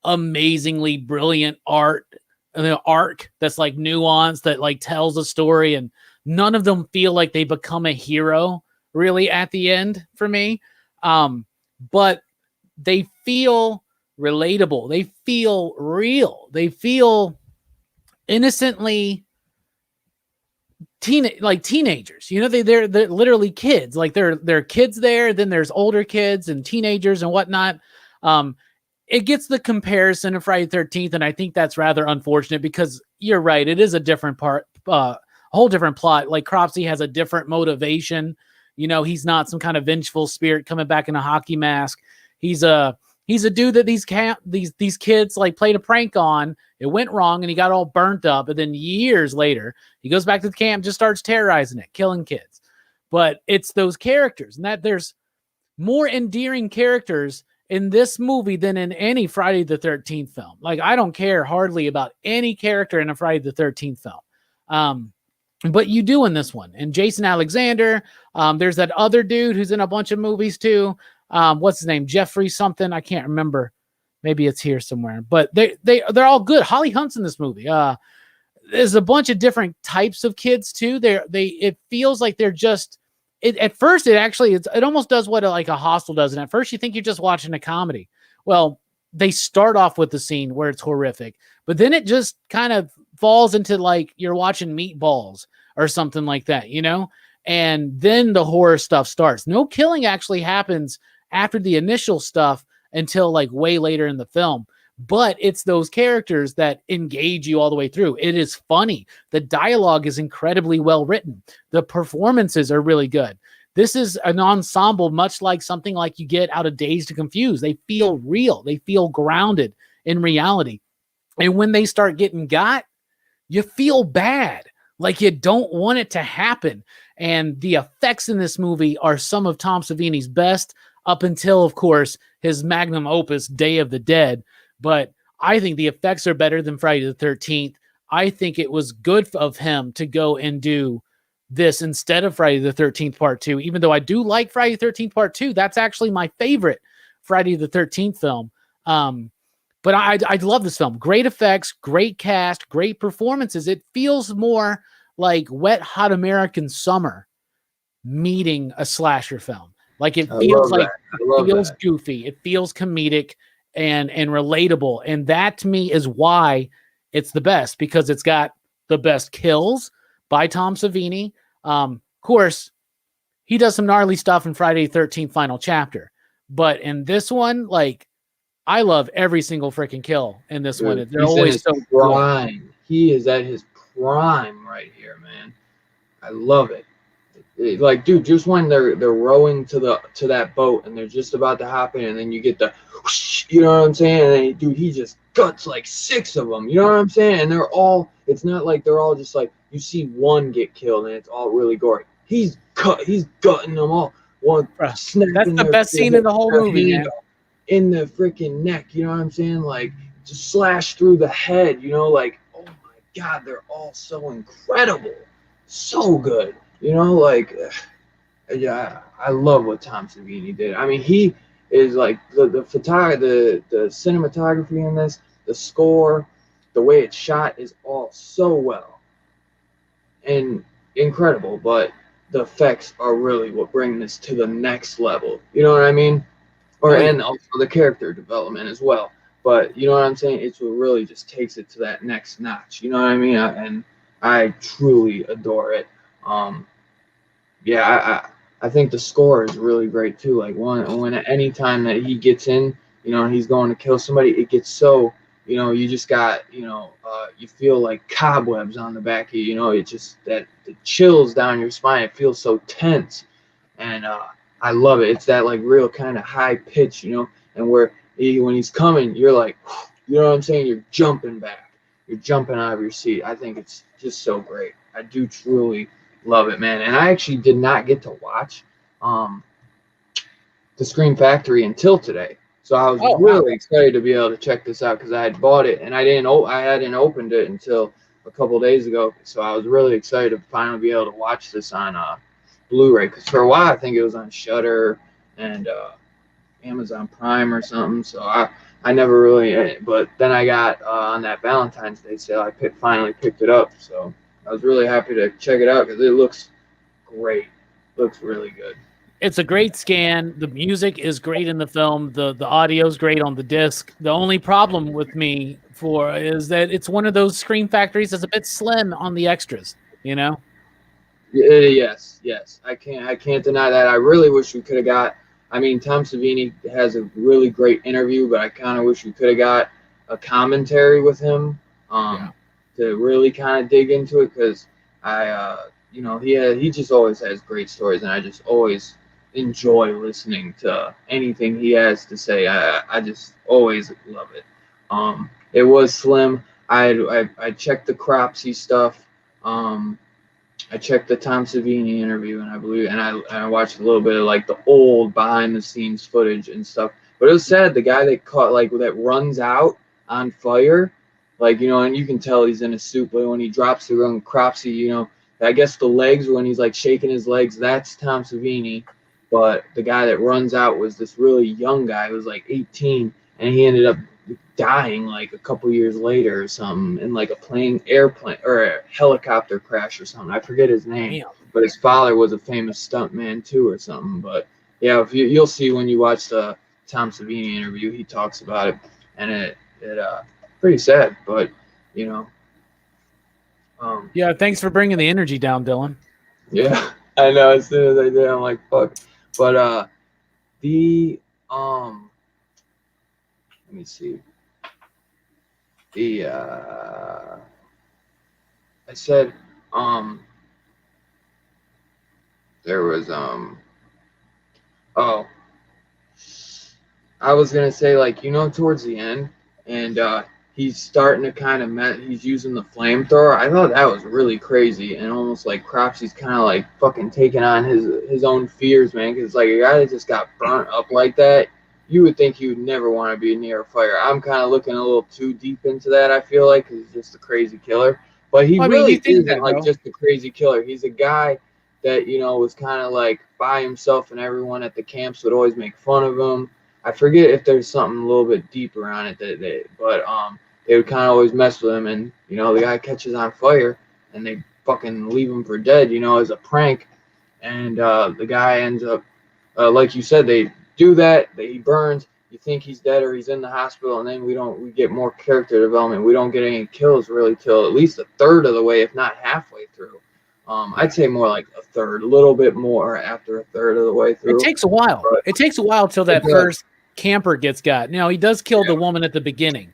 amazingly brilliant arc that's like nuanced, that like tells a story. And none of them feel like they become a hero really at the end for me. But they feel relatable. They feel real. They feel innocently teenagers. You know, they're literally kids. Like they're kids there. Then there's older kids and teenagers and whatnot. It gets the comparison of Friday the 13th, and I think that's rather unfortunate because you're right. It is a different whole different plot. Like Cropsey has a different motivation. You know, he's not some kind of vengeful spirit coming back in a hockey mask. He's a dude that these kids like played a prank on. It went wrong and he got all burnt up. And then years later, he goes back to the camp, just starts terrorizing it, killing kids. But it's those characters, and that there's more endearing characters in this movie than in any Friday the 13th film. Like, I don't care hardly about any character in a Friday the 13th film. But you do in this one. And Jason Alexander, there's that other dude who's in a bunch of movies too. What's his name? Jeffrey something. I can't remember. Maybe it's here somewhere. But they're all good. Holly Hunt's in this movie. There's a bunch of different types of kids too. It feels like they're just. At first, it almost does what like a Hostel does. And at first, you think you're just watching a comedy. Well, they start off with the scene where it's horrific, but then it just kind of falls into like you're watching Meatballs or something like that, you know? And then the horror stuff starts. No killing actually happens after the initial stuff until like way later in the film. But it's those characters that engage you all the way through. It is funny. The dialogue is incredibly well written. The performances are really good. This is an ensemble much like something like you get out of Dazed and Confused. They feel real. They feel grounded in reality. And when they start getting got, you feel bad. Like you don't want it to happen. And the effects in this movie are some of Tom Savini's best up until, of course, his magnum opus, Day of the Dead. But I think the effects are better than Friday the 13th. I think it was good of him to go and do this instead of Friday the 13th Part 2, even though I do like Friday the 13th Part 2. That's actually my favorite Friday the 13th film. But I love this film. Great effects, great cast, great performances. It feels more like Wet Hot American Summer meeting a slasher film. Like it feels like it feels goofy. It feels comedic and relatable. And that to me is why it's the best, because it's got the best kills by Tom Savini. Of course, he does some gnarly stuff in Friday the 13th Final Chapter. But in this one, like, I love every single freaking kill in this one. They're always so prime. Good. He is at his prime right here, man. I love it. Like, dude, just when they're rowing to that boat and they're just about to hop in, and then you get the whoosh, you know what I'm saying? And then, dude, he just guts like 6 of them. You know what I'm saying? And they're all. It's not like they're all just like you see one get killed and it's all really gory. He's gutting them all. One snapping. That's the best scene in the whole movie, man. In the freaking neck, you know what I'm saying? Like, just slash through the head, you know, like, oh my God, they're all so incredible. So good. You know, like, yeah, I love what Tom Savini did. I mean, he is like the photography, the cinematography in this, the score, the way it's shot is all so well and incredible, but the effects are really what bring this to the next level. You know what I mean? And also the character development as well. But you know what I'm saying? It's what really just takes it to that next notch. You know what I mean? And I truly adore it. Yeah, I think the score is really great too. Like when at any time that he gets in, you know, he's going to kill somebody, it gets so, you know, you just got, you know, you feel like cobwebs on the back of you, you know, it just that the chills down your spine. It feels so tense. And I love it. It's that like real kind of high pitch, and where when he's coming, you're like, you know what I'm saying? You're jumping back. You're jumping out of your seat. I think it's just so great. I do truly love it, man. And I actually did not get to watch the Scream Factory until today. So I was really excited to be able to check this out because I had bought it and I hadn't opened it until a couple days ago. So I was really excited to finally be able to watch this on Blu-ray, because for a while I think it was on Shudder and Amazon Prime or something. So I never really, but then I got on that Valentine's Day sale, I finally picked it up. So I was really happy to check it out because it looks great. Looks really good. It's a great scan. The music is great in the film. The audio is great on the disc. The only problem with me is that it's one of those Scream Factories that's a bit slim on the extras, Yes. I can't deny that. I really wish we could have got. I mean, Tom Savini has a really great interview, but I kind of wish we could have got a commentary with him to really kind of dig into it, because he just always has great stories, and I just always enjoy listening to anything he has to say. I just always love it. It was slim. I checked the Cropsey stuff. I checked the Tom Savini interview, and I watched a little bit of like the old behind the scenes footage and stuff. But it was sad, the guy that runs out on fire, and you can tell he's in a suit, but when he drops the gun, Cropsey, I guess the legs, when he's like shaking his legs, that's Tom Savini. But the guy that runs out was this really young guy who was like 18, and he ended up dying like a couple years later or something in like airplane or a helicopter crash or something. I forget his name. But his father was a famous stuntman too or something. But yeah, if you'll see when you watch the Tom Savini interview, he talks about it, and it pretty sad, but yeah, thanks for bringing the energy down, Dylan. Yeah, I know. As soon as I did, I'm like, fuck. But let me see. I said there was I was gonna say, towards the end, and he's starting to kind of he's using the flamethrower. I thought that was really crazy, and almost like Cropsey's kind of like fucking taking on his own fears, man. Because like a guy that just got burnt up like that, you would think he would never want to be near a fire. I'm kind of looking a little too deep into that, I feel like, because he's just a crazy killer. But he really isn't just a crazy killer. He's a guy that, was kind of like by himself, and everyone at the camps would always make fun of him. I forget if there's something a little bit deeper on it but they would kind of always mess with him, and the guy catches on fire, and they fucking leave him for dead, as a prank, and the guy ends up, like you said, they do that, he burns. You think he's dead or he's in the hospital, and then we get more character development. We don't get any kills really till at least a third of the way, if not halfway through. I'd say more like a third, a little bit more after a third of the way through. It takes a while. It takes a while till that first camper gets got. Now, he does kill the woman at the beginning.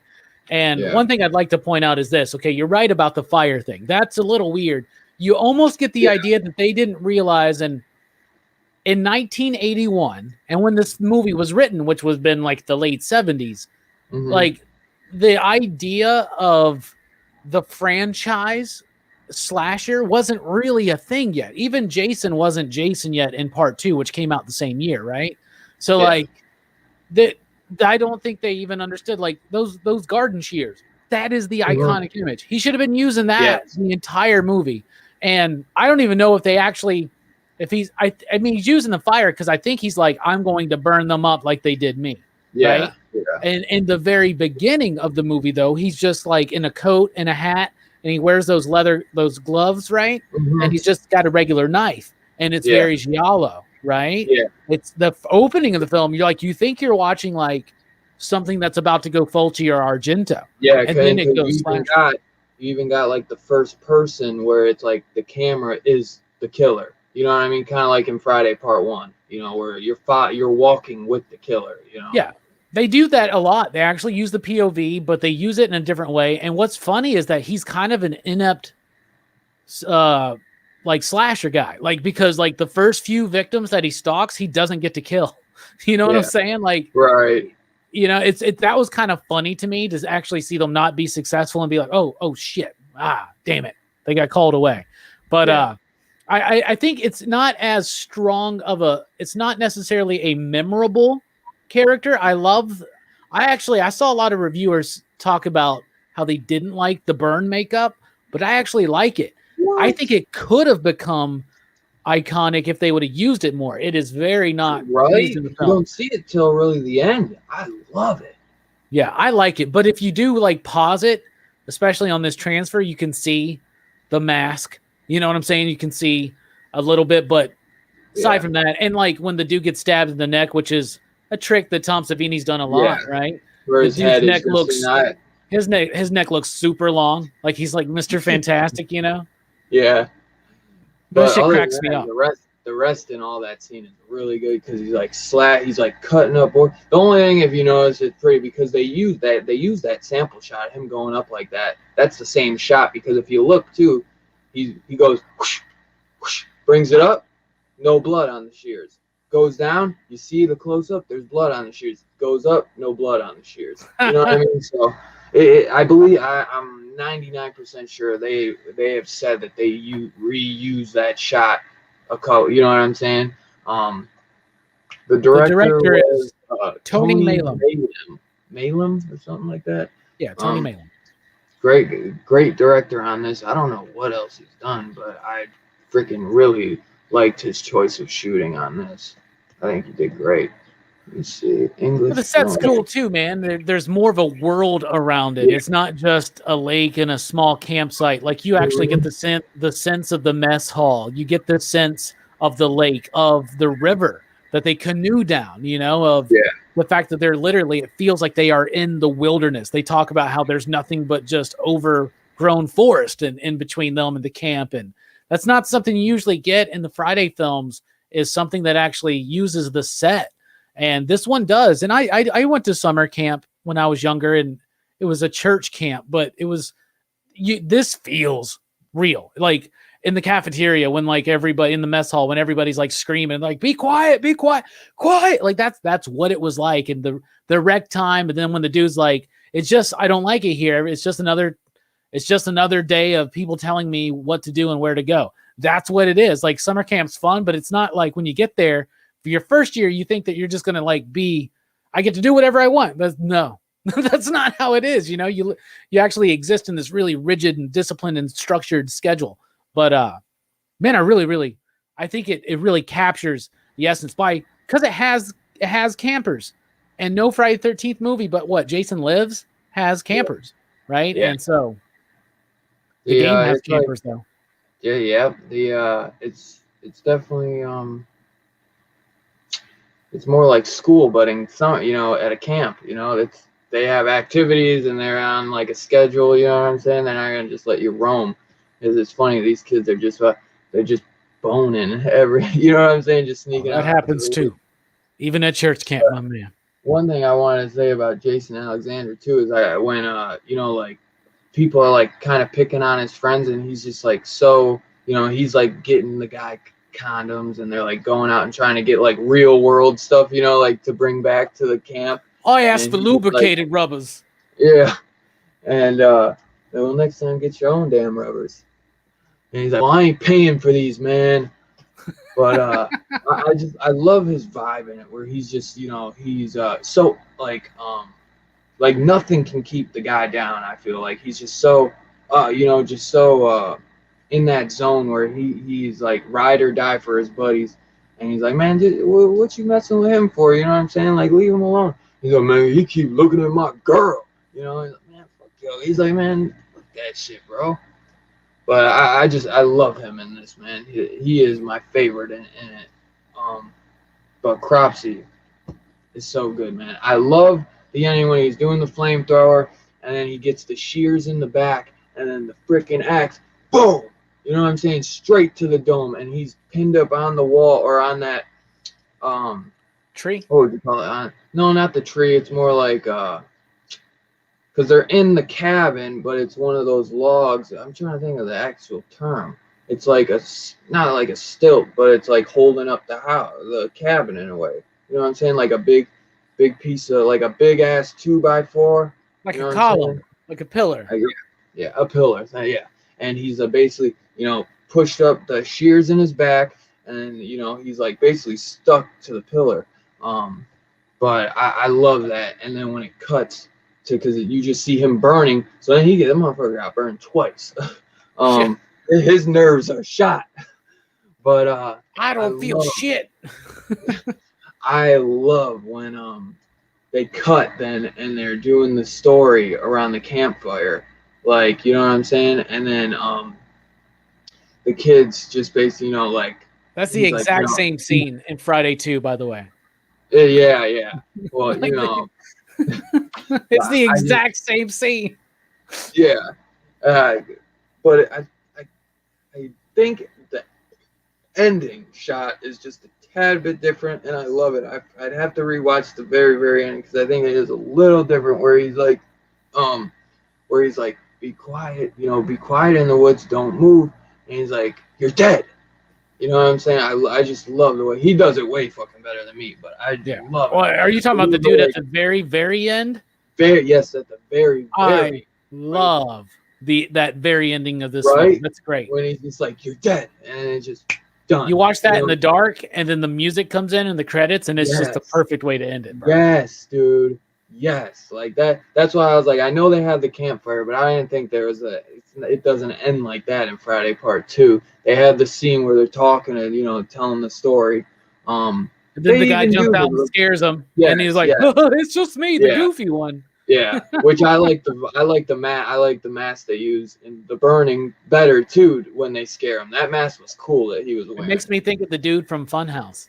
And one thing I'd like to point out is this. Okay, you're right about the fire thing. That's a little weird. You almost get the idea that they didn't realize in 1981, and when this movie was written, which was been like the late 70s, like the idea of the franchise slasher wasn't really a thing yet. Even Jason wasn't Jason yet in part 2, which came out the same year, right? So I don't think they even understood like those garden shears. That is the iconic image. He should have been using that the entire movie. And I don't even know if they actually, he's using the fire because I think he's like, I'm going to burn them up like they did me. Right? Yeah. And in the very beginning of the movie, though, he's just like in a coat and a hat, and he wears those gloves, right? And he's just got a regular knife, and it's very giallo, right? Yeah. It's the opening of the film. You think you're watching like something that's about to go Fulci or Argento. Yeah, and then it goes. You even got like the first person where it's like the camera is the killer. You know what I mean? Kind of like in Friday Part 1. Where you're walking with the killer. Yeah. They do that a lot. They actually use the POV, but they use it in a different way. And what's funny is that he's kind of an inept like slasher guy, like because like the first few victims that he stalks, he doesn't get to kill. You know what I'm saying? Like, right. You know, that was kind of funny to me to actually see them not be successful and be like, oh shit, damn it, they got called away. But I think it's not as strong of it's not necessarily a memorable character. I saw a lot of reviewers talk about how they didn't like the burn makeup, but I actually like it. What? I think it could have become iconic if they would have used it more. It is very not used in the film. You don't see it till really the end. I love it. Yeah, I like it. But if you do like pause it, especially on this transfer, you can see the mask. You know what I'm saying? You can see a little bit, but aside from that, and like when the dude gets stabbed in the neck, which is a trick that Tom Savini's done a lot, right? Where his head neck is looks his neck looks super long, like he's like Mr. Fantastic, you know? Yeah. That shit cracks me up. The rest in all that scene is really good because he's like cutting up board. The only thing, if you notice, it's pretty because they use that sample shot, him going up like that. That's the same shot because if you look too, he goes whoosh, whoosh, brings it up, no blood on the shears. Goes down, you see the close up, there's blood on the shears. Goes up, no blood on the shears. You know what I mean? So I believe I'm 99% sure they have said that they reuse that shot a couple. You know what I'm saying? The director is Tony Maylam. Maylam or something like that. Yeah, Tony Maylam. Great director on this. I don't know what else he's done, but I freaking really liked his choice of shooting on this. I think he did great. Let me see. English. Well, the set's cool too, man. There's more of a world around it. Yeah. It's not just a lake and a small campsite. Like you actually get the sense of the mess hall. You get the sense of the lake, of the river that they canoe down. You know, of the fact that they're literally. It feels like they are in the wilderness. They talk about how there's nothing but just overgrown forest in between them and the camp, and that's not something you usually get in the Friday films. Is something that actually uses the set. And this one does. And I went to summer camp when I was younger, and it was a church camp, but this feels real. Like in the cafeteria when like everybody in the mess hall, when everybody's like screaming, like, be quiet, quiet. Like that's what it was like. And the rec time. And then when the dude's like, it's just, I don't like it here. It's just another day of people telling me what to do and where to go. That's what it is. Like summer camp's fun, but it's not like when you get there, for your first year, you think that you're just going to like I get to do whatever I want. But no, that's not how it is. You know, you actually exist in this really rigid and disciplined and structured schedule. But man, I think it really captures the essence because it has campers, and no Friday the 13th movie, but what Jason Lives has campers, right? Yeah. And so the game has campers though. Yeah. It's definitely it's more like school, but in some, you know, at a camp, you know, they have activities and they're on like a schedule, you know what I'm saying? They're not gonna just let you roam. Because it's funny, these kids are just they're just boning you know what I'm saying? Just sneaking out. That happens too, even at church camp, my man. One thing I wanted to say about Jason Alexander too is when you know, like people are like kind of picking on his friends, and he's just like, so, you know, he's like getting the guy condoms, and they're like going out and trying to get like real world stuff, you know, like to bring back to the camp. I asked for lubricated rubbers. Yeah. And well, next time get your own damn rubbers. And he's like, well, I ain't paying for these, man. But I love his vibe in it, where he's just, you know, he's so like nothing can keep the guy down. I feel like he's just so you know, just so in that zone where he's like ride or die for his buddies. And he's like, man, what you messing with him for? You know what I'm saying? Like, leave him alone. He's like, man, he keep looking at my girl. You know, he's like, man, fuck yo. He's like, man, fuck that shit, bro. But I love him in this, man. He is my favorite in it. But Cropsey is so good, man. I love the ending when he's doing the flamethrower, and then he gets the shears in the back, and then the freaking axe, boom! You know what I'm saying? Straight to the dome, and he's pinned up on the wall or on that tree. What would you call it? No, not the tree. It's more like because they're in the cabin, but it's one of those logs. I'm trying to think of the actual term. it's like not like a stilt, but it's like holding up the cabin in a way. You know what I'm saying? Like a big piece of, like a big ass 2x4. Like you know a what I'm column, saying? like a pillar. Yeah, a pillar. Yeah, and he's basically, pushed up the shears in his back, and he's like basically stuck to the pillar. But I love that. And then when it cuts to, because you just see him burning, so then that motherfucker got burned twice. His nerves are shot. But I don't feel shit. I love when they cut then and they're doing the story around the campfire, like, you know what I'm saying? And then the kids just basically, like, that's the exact same scene in Friday 2, by the way. Yeah. Well, it's the exact same scene. Yeah, but I think the ending shot is just a tad bit different, and I love it. I'd have to rewatch the very, very end, because I think it is a little different, where he's like, be quiet, be quiet in the woods, don't move, and he's like, you're dead. You know what I'm saying? I just love the way he does it. Way fucking better than me, but I love it. Well, are you talking about the dude at the very, very end? Yes, at the very, very. I love that very ending of this right? Film. That's great. When he's just like, you're dead, and it's just done. You watch that in the dark, and then the music comes in and the credits, and it's just the perfect way to end it, bro. Yes, dude. Yes, like that. That's why I was like, I know they had the campfire, but I didn't think there was it doesn't end like that in Friday Part 2. They have the scene where they're talking and telling the story. And then the guy jumps out and scares him, and he's like, "It's just me, the goofy one." Yeah, which I like the mask they use in The Burning better too when they scare him. That mask was cool that he was wearing. It makes me think of the dude from Funhouse.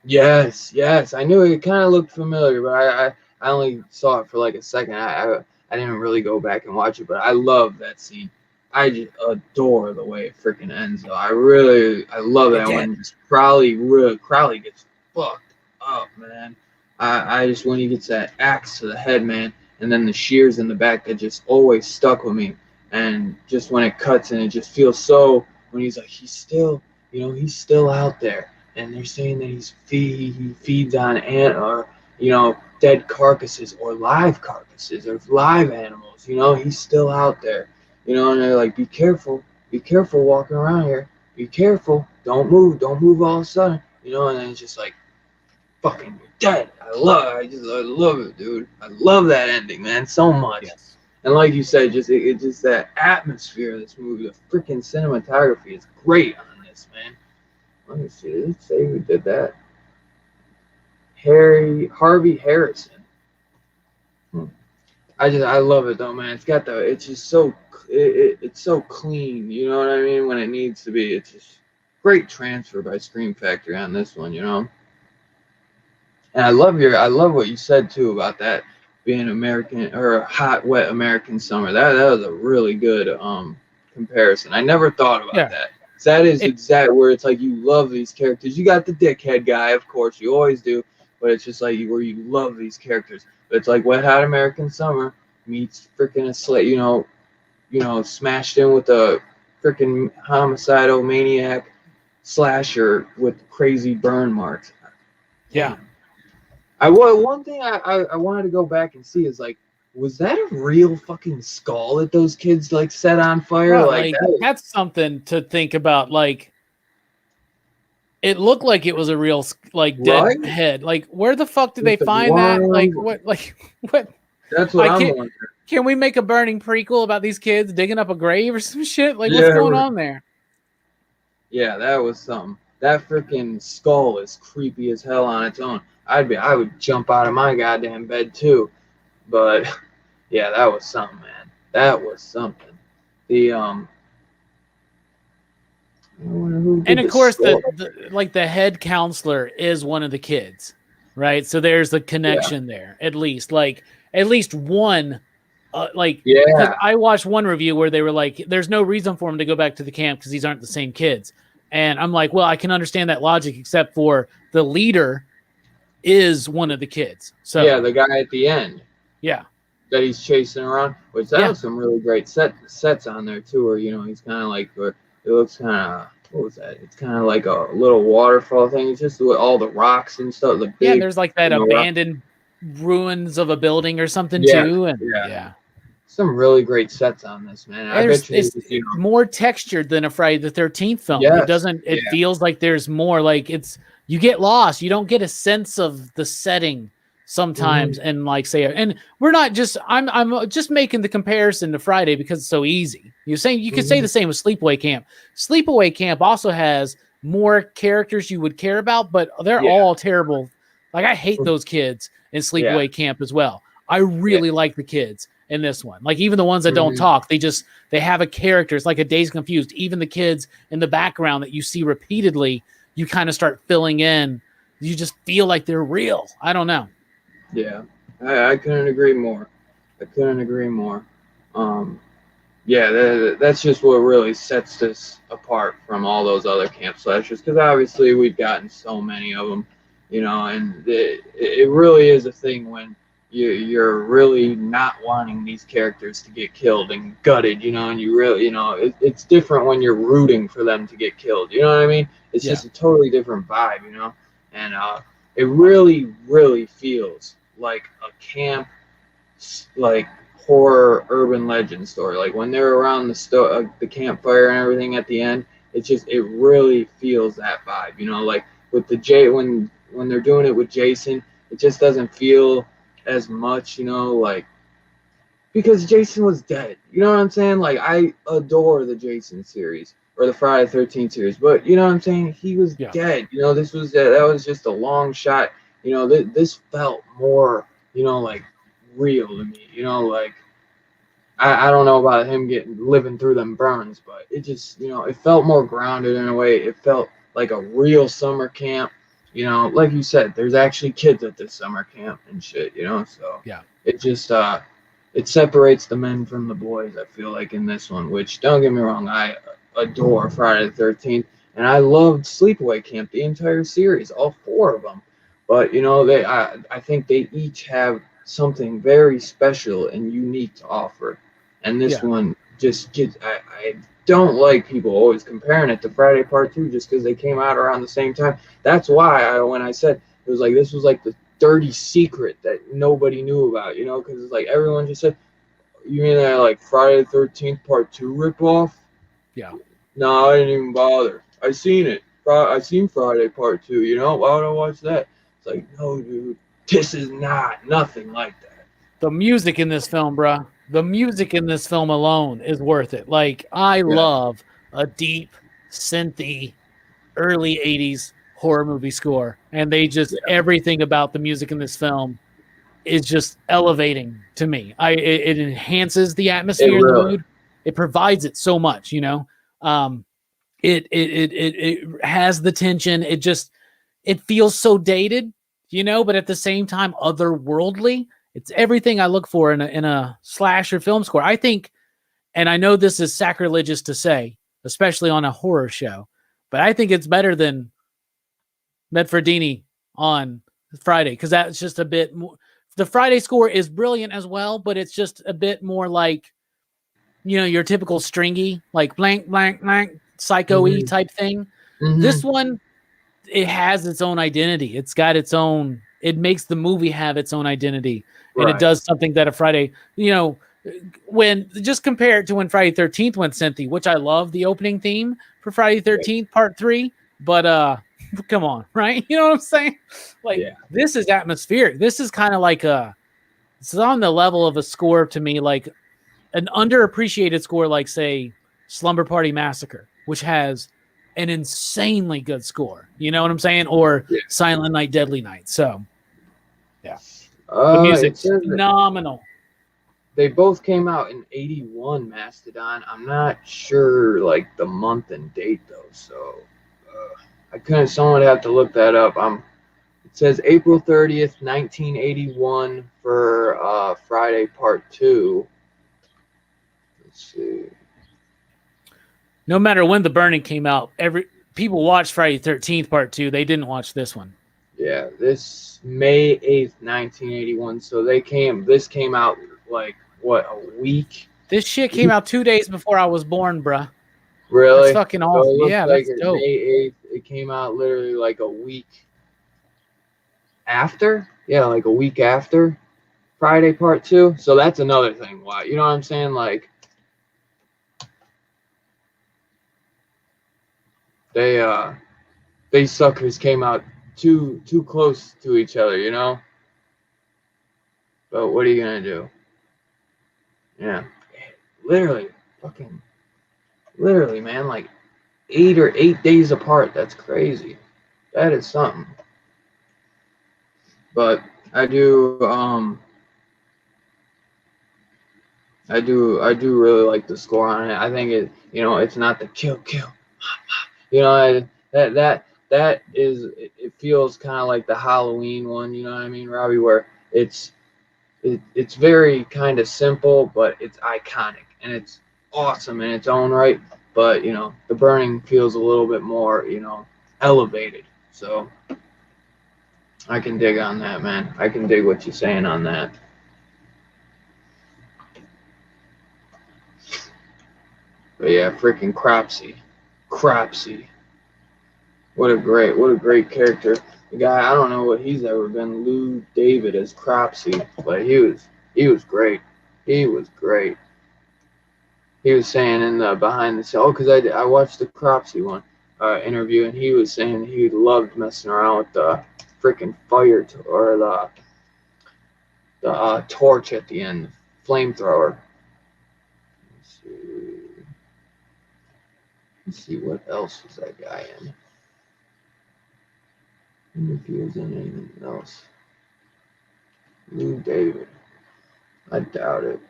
Yes, I knew it kind of looked familiar, but I only saw it for like a second. I didn't really go back and watch it, but I love that scene. I just adore the way it freaking ends, though. I love that when Crowley gets fucked up, man. I just, when he gets that axe to the head, man, and then the shears in the back, that just always stuck with me. And just when it cuts and it just feels so, when he's like, he's still out there. And they're saying that he feeds on dead carcasses or live carcasses or live animals. He's still out there. And they're like, be careful walking around here. Be careful. Don't move all of a sudden. And then it's just like, fucking, you're dead. I love it, dude. I love that ending, man, so much. Yes. And like you said, just that atmosphere of this movie, the freaking cinematography is great on this, man. Let me see. Did it say who did that? Harvey Harrison. I love it though, man. It's just so it's so clean. You know what I mean? When it needs to be. It's just great transfer by Scream Factory on this one. And I love what you said too about that being American or a hot, wet American summer. That was a really good comparison. I never thought about that. That is exact where it's like you love these characters. You got the dickhead guy, of course, you always do, but it's just like where you love these characters. But it's like Wet Hot American Summer meets freaking a slate, smashed in with a freaking homicidal maniac slasher with crazy burn marks. Yeah. One thing I wanted to go back and see is like, was that a real fucking skull that those kids like set on fire? Bro, like that's something to think about. Like, it looked like it was a real dead head. Like, where the fuck did they find that? Like, what? Like, what? That's what I'm wondering. Can we make a Burning prequel about these kids digging up a grave or some shit? Like, what's going on there? Yeah, that was something. That freaking skull is creepy as hell on its own. I would jump out of my goddamn bed too. But yeah, that was something, man. That was something. And of course, the head counselor is one of the kids, right? So there's the connection there, at least one. Because I watched one review where they were like, "There's no reason for him to go back to the camp because these aren't the same kids." And I'm like, well, I can understand that logic, except for the leader is one of the kids. So yeah, the guy at the end. Yeah. That he's chasing around, which that was some really great sets on there too, where he's kind of like, It looks kind of, what was that? It's kind of like a little waterfall thing. It's just with all the rocks and stuff. The big, there's like that abandoned ruins of a building or something yeah, too, and yeah. Some really great sets on this, man. I bet it's more textured than a Friday the 13th film. Yes, it doesn't. It feels like there's more. Like you get lost. You don't get a sense of the setting sometimes, and like say, and we're not just. I'm just making the comparison to Friday because it's so easy. You're saying you could say the same with Sleepaway Camp. Sleepaway Camp also has more characters you would care about, but they're all terrible. Like I hate those kids in Sleepaway Camp as well. I really like the kids in this one. Like even the ones that don't talk, they have a character. It's like a Dazed and Confused. Even the kids in the background that you see repeatedly, you kind of start filling in. You just feel like they're real. I don't know. Yeah, I couldn't agree more. That's just what really sets this apart from all those other camp slashers, because obviously we've gotten so many of them, and it really is a thing when you're really not wanting these characters to get killed and gutted, and you really, it's different when you're rooting for them to get killed, you know what I mean? It's just a totally different vibe, and it really, really feels like a camp, like horror urban legend story. Like when they're around the campfire and everything at the end, it really feels that vibe, like with when they're doing it with Jason, it just doesn't feel as much, like, because Jason was dead. You know what I'm saying? Like, I adore the Jason series or the Friday 13th series, but you know what I'm saying? He was dead. This was that was just a long shot. This felt more, like real to me. Like I don't know about him living through them burns, but it just, it felt more grounded in a way. It felt like a real summer camp. Like you said, there's actually kids at this summer camp and shit, so it just it separates the men from the boys, I feel like, in this one, which, don't get me wrong, I adore Friday the 13th, and I loved Sleepaway Camp, the entire series, all 4 of them, but I think they each have something very special and unique to offer, and this one just gets, I don't like people always comparing it to Friday Part 2 just because they came out around the same time. That's why when I said it was like this was like the dirty secret that nobody knew about, because it's like everyone just said, you mean that like Friday the 13th Part 2 ripoff? Yeah. No, I didn't even bother. I seen it. I seen Friday Part 2, why would I watch that? It's like, no, dude, this is nothing like that. The music in this film, bruh. The music in this film alone is worth it. Like, I love a deep, synthy, early 80s horror movie score. And they just, everything about the music in this film is just elevating to me. It enhances the atmosphere and the mood. It provides it so much, It has the tension. It feels so dated, but at the same time, otherworldly. It's everything I look for in a slasher film score. I think, and I know this is sacrilegious to say, especially on a horror show, but I think it's better than Medfordini on Friday, because that's just a bit more. The Friday score is brilliant as well, but it's just a bit more like, your typical stringy, like blank, blank, blank, psycho-y type thing. This one, it has its own identity. It's got its own, it makes the movie have its own identity. And it does something that a Friday, when just compare it to when Friday 13th went synthy, which I love the opening theme for Friday 13th Part 3, but come on, right? You know what I'm saying? Like, this is atmospheric. This is kind of like it's on the level of a score to me, like an underappreciated score, like say Slumber Party Massacre, which has an insanely good score. You know what I'm saying? Or Silent Night, Deadly Night. So, the music's phenomenal. They both came out in 81, Mastodon. I'm not sure, like, the month and date, though, so someone would have to look that up. It says April 30th, 1981 for Friday Part 2. Let's see. No matter when The Burning came out, people watched Friday 13th Part 2. They didn't watch this one. Yeah, this May 8th, 1981. So this came out like, what, a week? This shit came out 2 days before I was born, bruh. Really? That's fucking awesome. So it looks Yeah, like that's dope. May 8th. It came out literally like a week after. Yeah, like a week after Friday Part 2. So that's another thing. Why? You know what I'm saying? Like these suckers came out too close to each other, you know? But what are you gonna do? Yeah. Literally, man, like 8 days apart. That's crazy. That is something. But I do really like the score on it. I think it's not the kill, that is, it feels kind of like the Halloween one, you know what I mean, Robbie, where it's very kind of simple, but it's iconic and it's awesome in its own right. But the burning feels a little bit more elevated. So I can dig on that, man. I can dig what you're saying on that. But yeah, freaking Cropsy. What a great character. The guy, I don't know what he's ever been. Lou David as Cropsy, but he was great. He was great. He was saying in the behind the scenes, because I watched the Cropsy one interview, and he was saying he loved messing around with the freaking fire or the torch at the end, flamethrower. Let's see what else was that guy in. I wonder if he was in anything else. Lou David. I doubt it.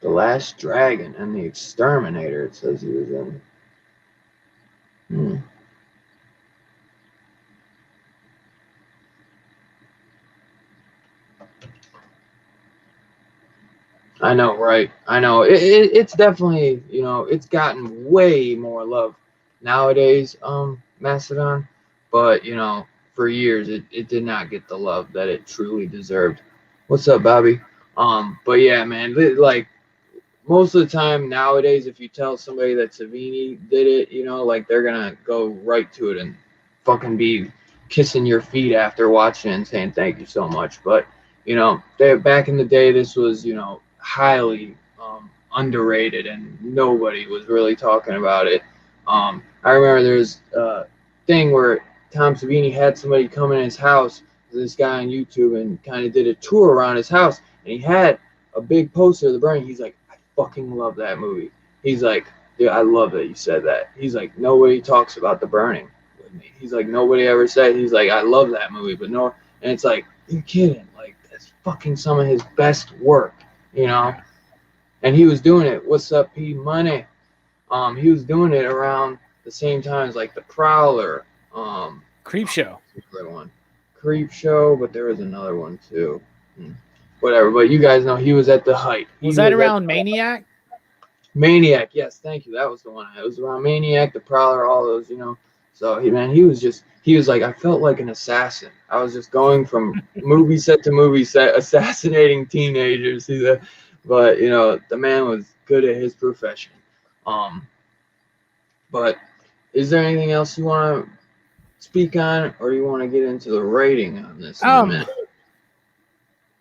The Last Dragon and The Exterminator, it says he was in. I know, right? I know. It's definitely, it's gotten way more love nowadays, Macedon. But, for years it did not get the love that it truly deserved. What's up, Bobby? But yeah, man, like most of the time nowadays, if you tell somebody that Savini did it, like they're gonna go right to it and fucking be kissing your feet after watching it and saying thank you so much. But back in the day, this was highly underrated and nobody was really talking about it. I remember there was a thing where Tom Savini had somebody come in his house, this guy on YouTube, and kind of did a tour around his house, and he had a big poster of The Burning. He's like, I fucking love that movie. He's like, dude, I love that you said that. He's like, nobody talks about The Burning with me. He's like, nobody ever said. He's like, I love that movie, but no. And it's like, you're kidding. Like, that's fucking some of his best work, And he was doing it. What's up, P Money? He was doing it around the same time as like The Prowler. Creepshow. Creepshow, but there was another one too. Whatever, but you guys know he was at the height. Was that around Maniac? Maniac, yes, thank you. That was the one. It was around Maniac, The Prowler, all those, So he was like, I felt like an assassin. I was just going from movie set to movie set, assassinating teenagers. But the man was good at his profession. But is there anything else you want to speak on, or you want to get into the rating on this in a minute?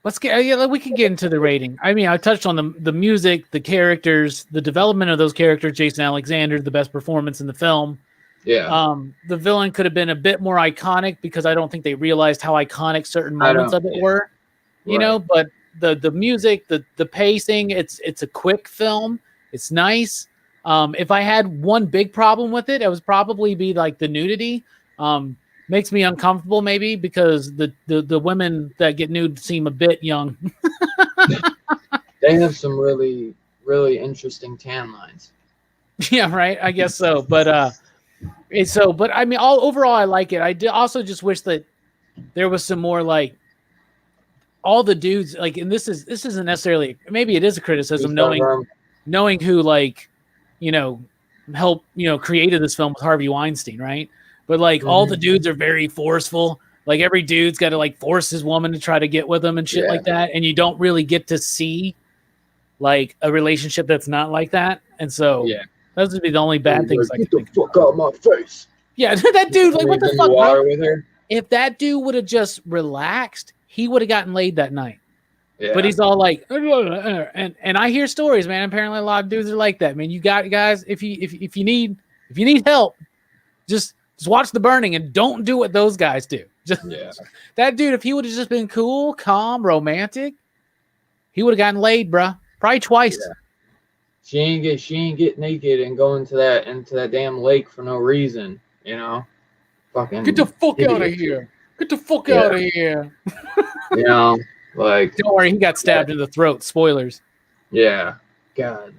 We can get into the rating. I mean, I touched on the music, the characters, the development of those characters. Jason Alexander, the best performance in the film. Yeah. The villain could have been a bit more iconic because I don't think they realized how iconic certain moments of it were. But the music, the pacing, it's a quick film. It's nice. If I had one big problem with it, it would probably be like the nudity. Makes me uncomfortable maybe because the women that get nude seem a bit young. They have some really, really interesting tan lines. Yeah, right. I guess so. But I mean, overall, I like it. I also just wish that there was some more like all the dudes like, and this isn't necessarily, maybe it is a criticism knowing who like, helped, created this film with Harvey Weinstein, right? But like all the dudes are very forceful. Like every dude's got to like force his woman to try to get with him and shit like that. And you don't really get to see like a relationship that's not like that. And so Those would be the only bad things I Get could think the fuck out of my face. Yeah, that dude, like, what the fuck, bro? With her? If that dude would have just relaxed, he would have gotten laid that night. Yeah. But he's all like, and I hear stories, man. Apparently, a lot of dudes are like that, man. You got guys. If you need help, just watch The Burning and don't do what those guys do. That dude, if he would have just been cool, calm, romantic, he would have gotten laid, bro. Probably twice. Yeah. She ain't get naked and go into that damn lake for no reason, you know. Fucking get the fuck out of here. Get the fuck out of here. You know, like, don't worry, he got stabbed in the throat. Spoilers. Yeah. God.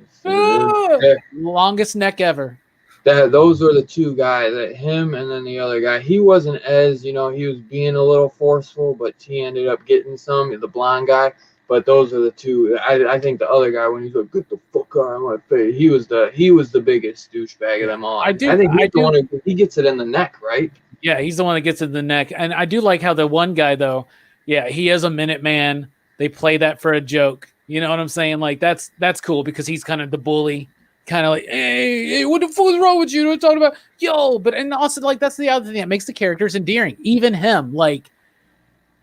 Longest neck ever. Those were the two guys, him and then the other guy. He wasn't as, he was being a little forceful, but he ended up getting some, the blonde guy. But those are the two. I think the other guy, when he's like, "Get the fuck out of my face," he was the biggest douchebag of them all. I think he's the one who he gets it in the neck, right? Yeah, he's the one that gets it in the neck. And I do like how the one guy though, yeah, he is a Minuteman. They play that for a joke. You know what I'm saying? Like that's cool because he's kind of the bully, kind of like, hey, what the fuck is wrong with you? What are you talking about? Yo, and also like that's the other thing that makes the characters endearing. Even him, like,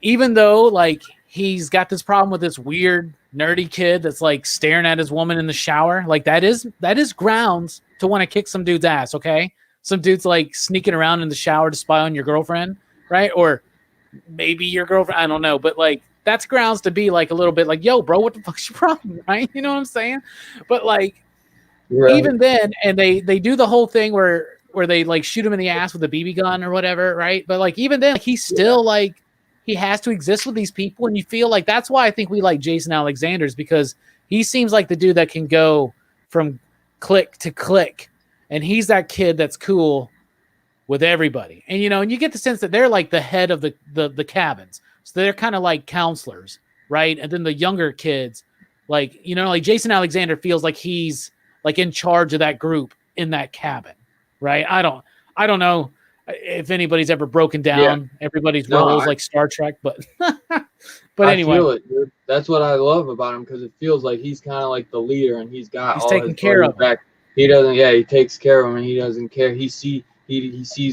even though like he's got this problem with this weird nerdy kid that's like staring at his woman in the shower. Like that is grounds to want to kick some dude's ass. Okay. Some dude's like sneaking around in the shower to spy on your girlfriend. Right. Or maybe your girlfriend. I don't know. But like, that's grounds to be like a little bit like, yo, bro, what the fuck's your problem? Right. You know what I'm saying? But like, even then, and they do the whole thing where they like shoot him in the ass with a BB gun or whatever. Right. But like, even then, like, he's still like, he has to exist with these people, and you feel like that's why I think we like Jason Alexander's, because he seems like the dude that can go from click to click, and he's that kid that's cool with everybody. And and you get the sense that they're like the head of the cabins, so they're kind of like counselors, right? And then the younger kids, like like Jason Alexander feels like he's like in charge of that group in that cabin, right? I don't know if anybody's ever broken down everybody's roles like Star Trek, but anyway, I feel it, dude. That's what I love about him, because it feels like he's kind of like the leader, and he's all taking care of back. He doesn't. Yeah, he takes care of him, and he doesn't care. He sees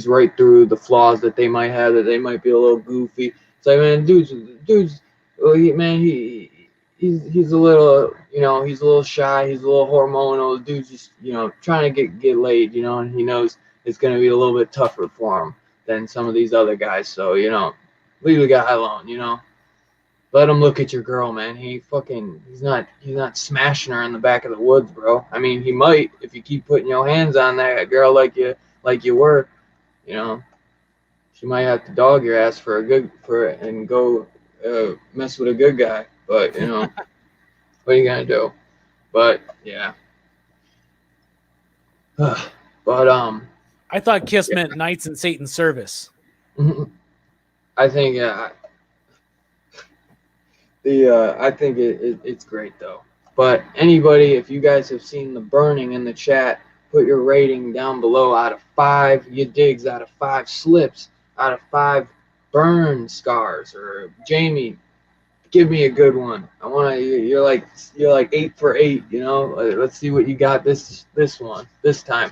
right through the flaws that they might have, that they might be a little goofy. It's like, man, dude's, well, he's a little, he's a little shy. He's a little hormonal. The dude's just, trying to get laid, and he knows it's going to be a little bit tougher for him than some of these other guys. So, leave the guy alone, Let him look at your girl, man. He's not smashing her in the back of the woods, bro. I mean, he might if you keep putting your hands on that girl like you were, She might have to dog your ass and go mess with a good guy. But, what are you going to do? But, yeah. But, I thought Kiss meant Knights in Satan's Service. I think I think it's great though. But anybody, if you guys have seen The Burning in the chat, put your rating down below out of 5 you digs, out of 5 slips, out of 5 burn scars. Or Jamie, give me a good one. I want to. You're like 8 for 8. Let's see what you got this time.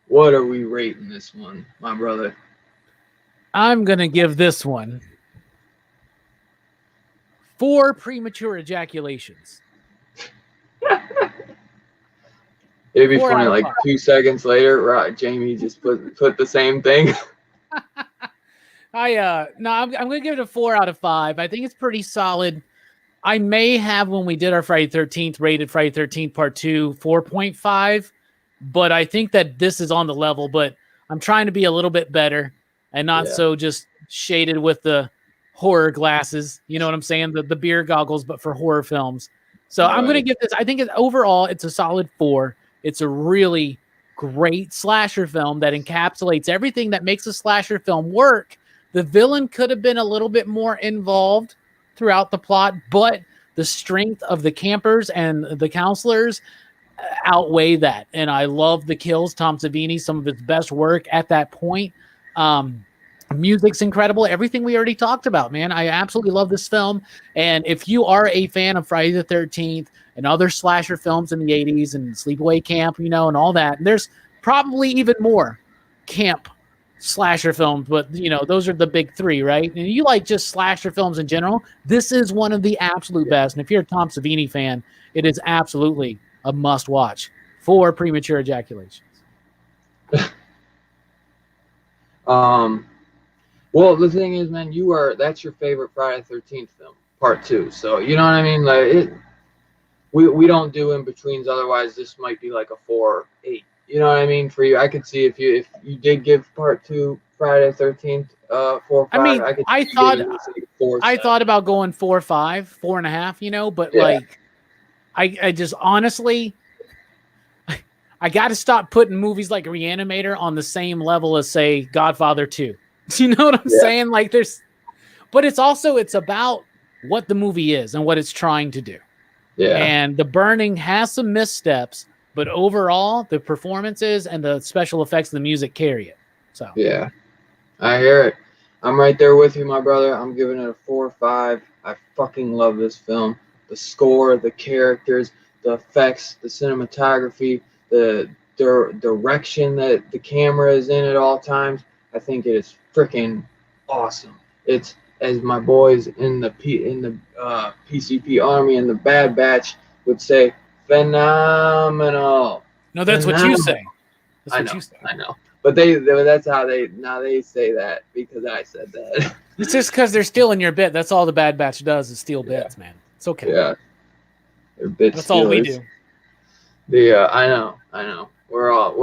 What are we rating this one, my brother? I'm going to give this one 4 premature ejaculations. It'd be funny, like 2 seconds later, right? Jamie just put the same thing. I'm going to give it a 4 out of 5. I think it's pretty solid. I may have, when we did our Friday 13th, rated Friday 13th Part 2, 4.5. But I think that this is on the level, but I'm trying to be a little bit better and not so just shaded with the horror glasses. You know what I'm saying? The beer goggles, but for horror films. So I'm going to give this, I think overall, it's a solid 4. It's a really great slasher film that encapsulates everything that makes a slasher film work. The villain could have been a little bit more involved throughout the plot, but the strength of the campers and the counselors outweigh that. And I love the kills. Tom Savini, some of his best work at that point. Music's incredible. Everything we already talked about, man. I absolutely love this film. And if you are a fan of Friday the 13th and other slasher films in the 80s and Sleepaway Camp, and all that, and there's probably even more camp slasher films, but those are the big three, right? And you like just slasher films in general, this is one of the absolute best. And if you're a Tom Savini fan, it is absolutely a must watch for premature ejaculations. Well, the thing is, man, that's your favorite Friday the 13th film, part 2. So, you know what I mean? Like, we don't do in-betweens, otherwise this might be like a 4 or 8. You know what I mean? For you, I could see if you did give part 2 Friday the 13th 4 or 5. I mean, I thought about about going 4 or 5, 4.5, but like I just honestly I got to stop putting movies like Reanimator on the same level as, say, Godfather 2. You know what I'm saying? Like but it's about what the movie is and what it's trying to do. Yeah. And The Burning has some missteps, but overall the performances and the special effects of the music carry it. So yeah, I hear it. I'm right there with you, my brother. I'm giving it a 4 or 5. I fucking love this film. The score, the characters, the effects, the cinematography, the direction that the camera is in at all times. I think it is freaking awesome. It's, as my boys in the PCP Army and the Bad Batch would say, phenomenal. No, that's what you say. That's what you say. I know. But that's how they say that, because I said that. It's just because they're stealing your bit. That's all the Bad Batch does is steal bits, man. It's okay. Yeah. They're bit That's stealers. all we do. I know. We're all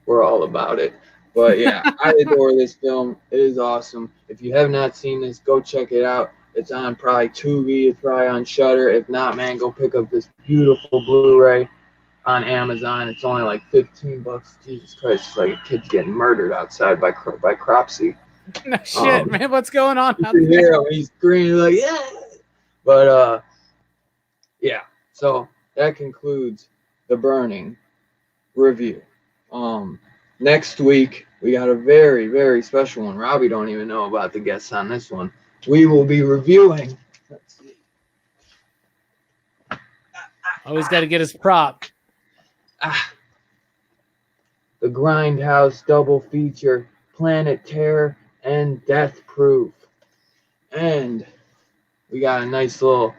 we're all about it. But yeah, I adore this film. It is awesome. If you have not seen this, go check it out. It's on probably Tubi. It's probably on Shudder. If not, man, go pick up this beautiful Blu-ray on Amazon. It's only like $15. Jesus Christ, it's like a kid's getting murdered outside by Cropsy. No shit, man. What's going on You out can there? hear him. He's screaming like, yeah. But yeah. So that concludes the Burning review. Next week we got a very, very special one. Robbie don't even know about the guests on this one. We will be reviewing. Let's see. Always got to get his prop. The Grindhouse double feature, Planet Terror and Death Proof. And we got a nice little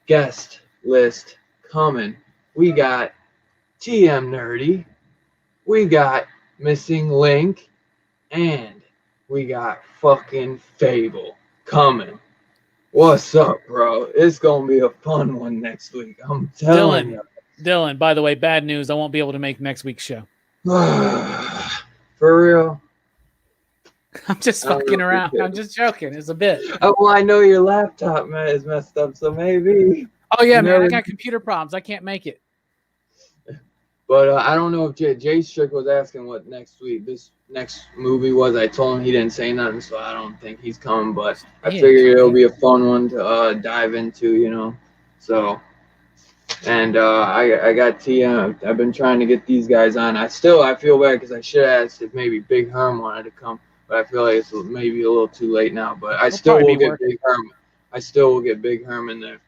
guest list coming. We got TM Nerdy, we got Missing Link, and we got fucking Fable coming. What's up, bro? It's gonna be a fun one next week. I'm telling you. Dylan, by the way, bad news. I won't be able to make next week's show. For real? I'm just fucking around. I'm just joking. It's a bit. Oh, well, I know your laptop, man, is messed up, so maybe. Oh, yeah, man. I got computer problems. I can't make it. But I don't know if Jay Strick was asking what this next movie was. I told him, he didn't say nothing, so I don't think he's coming. But I figured it'll be a fun one to dive into, So, and I got TM. I've been trying to get these guys on. I feel bad because I should have asked if maybe Big Herm wanted to come, but I feel like it's maybe a little too late now. But I still will get Big Herm. I still will get Big Herm in there.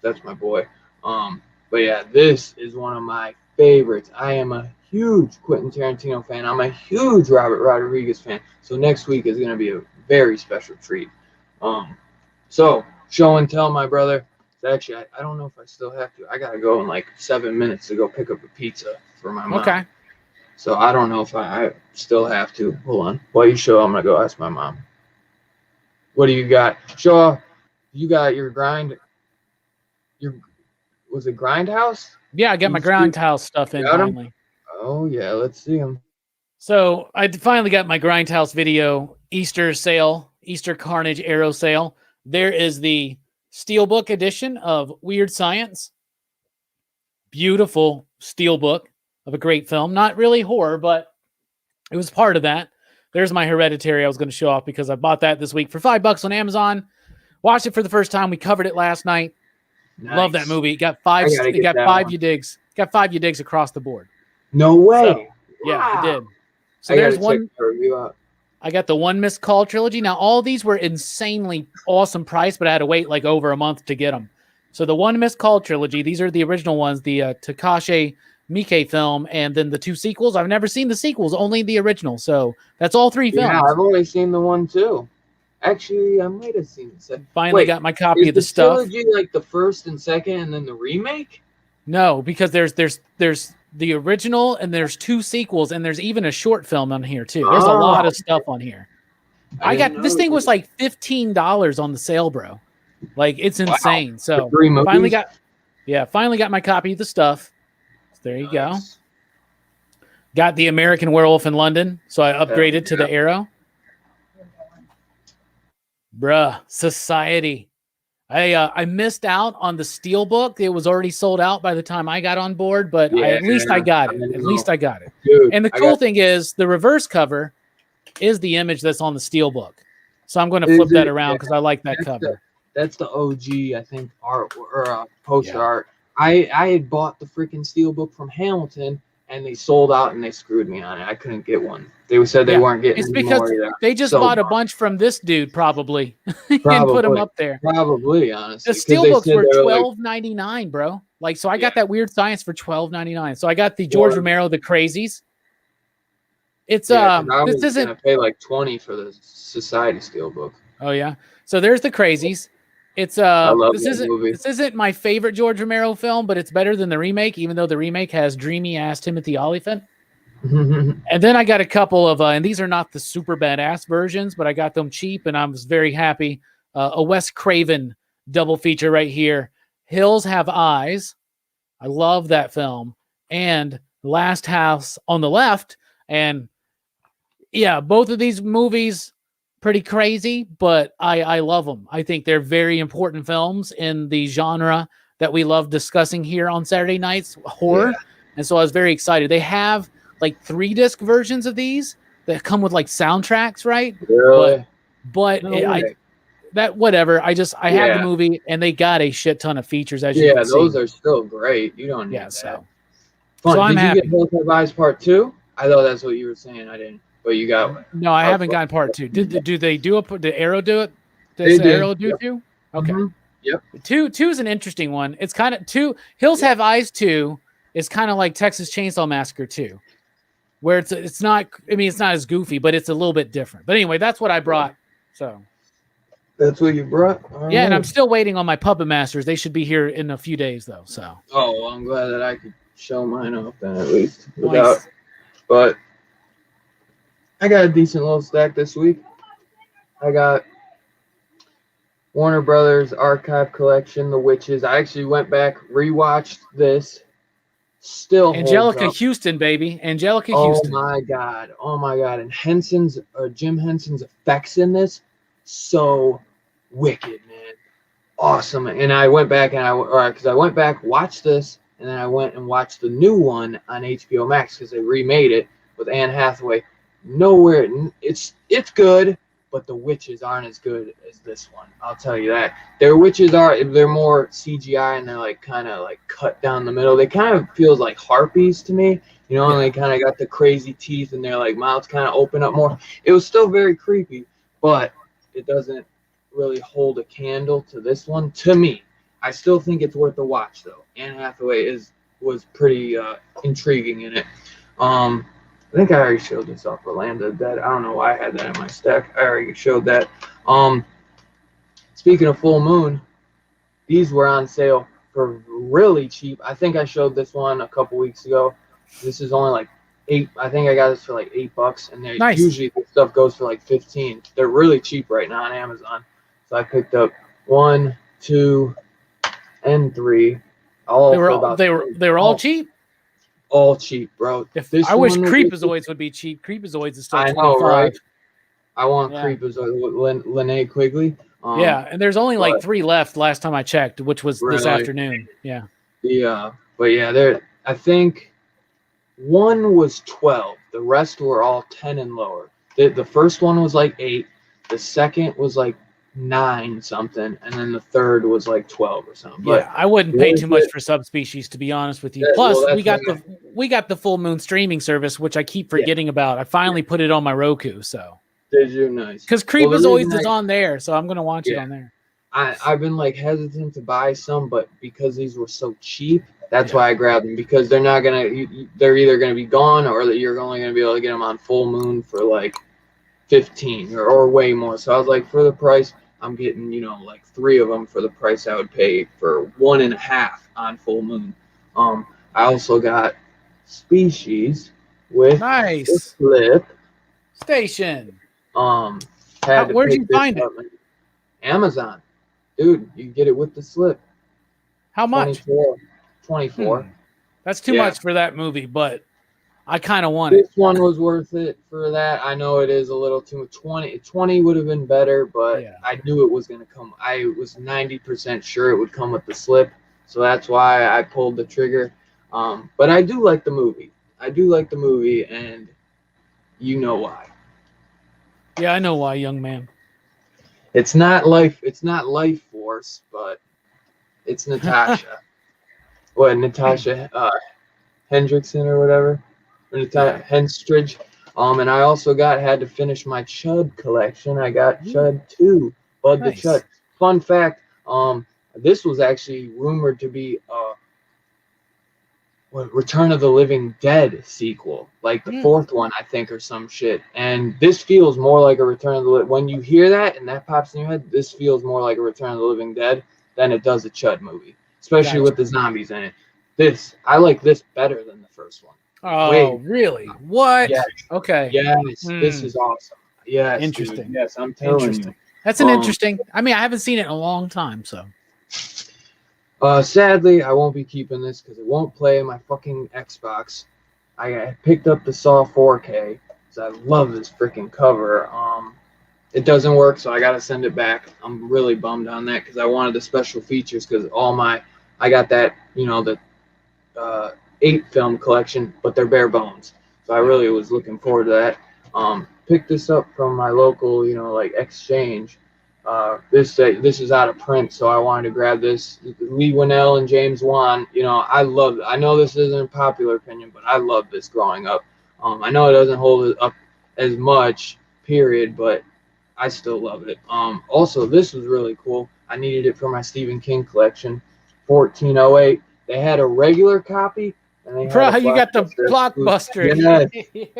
That's my boy. But yeah, this is one of my favorites. I am a huge Quentin Tarantino fan. I'm a huge Robert Rodriguez fan. So next week is going to be a very special treat. So show and tell, my brother. Actually, I don't know if I still have to. I got to go in like 7 minutes to go pick up a pizza for my mom. Okay. So I don't know if I still have to. Hold on. While you show, I'm going to go ask my mom. What do you got? Shaw, you got your was it Grindhouse? Yeah, I got my Grindhouse stuff in finally. Oh, yeah. Let's see them. So I finally got my Grindhouse video Easter sale, Easter Carnage Arrow sale. There is the Steelbook edition of Weird Science. Beautiful steelbook of a great film. Not really horror, but it was part of that. There's my Hereditary I was going to show off because I bought that this week for $5 on Amazon. Watched it for the first time. We covered it last night. Nice. Love that movie. It got five UDigs. Got 5 UDigs across the board. No way. So, yeah, it did. So there's one. I got the One Missed Call trilogy. Now, all these were insanely awesome price, but I had to wait like over a month to get them. So the One Missed Call trilogy, these are the original ones, the Takashi Miike film, and then the 2 sequels. I've never seen the sequels, only the original. So that's all 3 films. Yeah, I've only seen the one too. Actually, I might have seen the second. Finally got my copy of the stuff. Is the trilogy like the first and second and then the remake? No, because there's the original and there's 2 sequels and there's even a short film on here too. There's a lot of stuff on here. I got this thing was like $15 on the sale, bro. Like it's insane. Wow. So finally got my copy of the stuff. So there you go. Got the American Werewolf in London, so I upgraded to the Arrow. Bruh, Society. I missed out on the Steelbook. It was already sold out by the time I got on board, but at least I got it. At least I got it. Dude, and the cool thing is the reverse cover is the image that's on the Steelbook. So I'm going to flip that around because I like that cover. That's the OG, I think, art or poster art. I had bought the freaking Steelbook from Hamilton, and they sold out, and they screwed me on it. I couldn't get one. They said they weren't getting. It's because they just bought a bunch from this dude, probably, and put them up there. Probably, honestly. The Steelbooks were $12.99, bro. Like, so I got that Weird Science for $12.99. So I got the George Romero, The Crazies. It's this isn't gonna pay like $20 for the Society Steelbook. Oh yeah. So there's The Crazies. It's this isn't my favorite George Romero film, but it's better than the remake, even though the remake has dreamy ass Timothy Olyphant. And then I got a couple of and these are not the super badass versions, but I got them cheap and I was very happy. A Wes Craven double feature right here. Hills Have Eyes. I love that film. And Last House on the Left. And yeah, both of these movies pretty crazy, but I love them. I think they're very important films in the genre that we love discussing here on Saturday nights, horror. Yeah. And so I was very excited. They have like 3-disc versions of these that come with like soundtracks, right? Really? But whatever. I had the movie and they got a shit ton of features as you can see. Yeah, those are still great. You don't need that. So I'm happy. Did you get Hills Have Eyes Part 2? I thought that's what you were saying. I didn't. But you got one. No, I haven't gotten Part 2. Do they do did Arrow do it? Does Arrow do 2? Okay. Mm-hmm. Yep. 2 is an interesting one. It's kind of 2. Hills Have Eyes 2 is kind of like Texas Chainsaw Massacre 2, where it's not. I mean, it's not as goofy, but it's a little bit different. But anyway, that's what I brought. So. That's what you brought. Yeah, and I'm still waiting on my Puppet Masters. They should be here in a few days, though. So. Oh, well, I'm glad that I could show mine off then at least. Nice. But. I got a decent little stack this week. I got Warner Brothers Archive Collection, The Witches. I actually went back, rewatched this. Still Angelica Houston, baby. Angelica Houston. Oh my god. And Jim Henson's effects in this, so wicked, man. Awesome. And I went back watched this, and then I went and watched the new one on HBO Max because they remade it with Anne Hathaway. Nowhere, it's good, but the witches aren't as good as this one. I'll tell you that. They're more CGI and they're like kind of like cut down the middle. They kind of feels like harpies to me, you know, and they kind of got the crazy teeth and their like mouths kind of open up more. It was still very creepy, but it doesn't really hold a candle to this one to me. I still think it's worth a watch though. Anne Hathaway was pretty intriguing in it. I think I already showed this off Orlando. That I don't know why I had that in my stack. I already showed that. Speaking of Full Moon, these were on sale for really cheap. I think I showed this one a couple weeks ago. This is only like $8. I think I got this for like $8, and nice. Usually this stuff goes for like $15. They're really cheap right now on Amazon. So I picked up 1, 2, and 3. They were all cheap. All cheap, bro. I wish Creepazoids would be cheap. Creepazoids is still $25. I know, right? I want Creepazoids with Linnea Quigley. And there's only like 3 left last time I checked, which was this afternoon. Yeah. Yeah, but yeah, I think 1 was 12. The rest were all 10 and lower. The first one was like 8. The second was like 9 something, and then the third was like 12 or something. Yeah, I wouldn't pay too much for subspecies, to be honest with you. Yeah, Plus, well, we got the full moon streaming service, which I keep forgetting about. I finally put it on my Roku, so. Did you? Nice. Because Creep is always on there, so I'm gonna watch it on there. I've been like hesitant to buy some, but because these were so cheap, that's why I grabbed them, because they're not gonna, they're either gonna be gone or that you're only gonna be able to get them on full moon for like 15 or way more. So I was like, for the price, I'm getting, you know, like 3 of them for the price I would pay for 1.5 on full moon. I also got Species with nice slip station. Where'd you find it? Amazon. Dude, you get it with the slip. How much? 24. That's too much for that movie, but I kind of want it. This one was worth it for that. I know it is a little too much. 20 would have been better, but I knew it was going to come. I was 90% sure it would come with the slip, so that's why I pulled the trigger. But I do like the movie. And you know why. Yeah, I know why, young man. It's not Life Force, but it's Natasha. Natasha Hendrickson or whatever. Henstridge. And I also had to finish my Chud collection. I got Chud 2, Bud the Chud. Fun fact, this was actually rumored to be Return of the Living Dead sequel, like the 4th one, I think, or some shit. And this feels more like a Return of the Living. When you hear that and that pops in your head, this feels more like a Return of the Living Dead than it does a Chud movie, especially with the zombies in it. I like this better than the first one. Oh, really? What? Yes. Okay. Yes, this is awesome. Yes, interesting. Dude. Yes, I'm telling you. That's an interesting. I mean, I haven't seen it in a long time, so. Sadly, I won't be keeping this because it won't play in my fucking Xbox. I picked up the Saw 4K because I love this freaking cover. It doesn't work, so I gotta send it back. I'm really bummed on that because I wanted the special features because I got that, you know, the 8 film collection, but they're bare bones. So I really was looking forward to that. Picked this up from my local, you know, like exchange. This is out of print, so I wanted to grab this. Lee Winnell and James Wan, you know, I love it. I know this isn't a popular opinion, but I loved this growing up. I know it doesn't hold it up as much, period, but I still love it. Also, this was really cool. I needed it for my Stephen King collection, 1408. They had a regular copy, and they had you got the Blockbuster. Yes.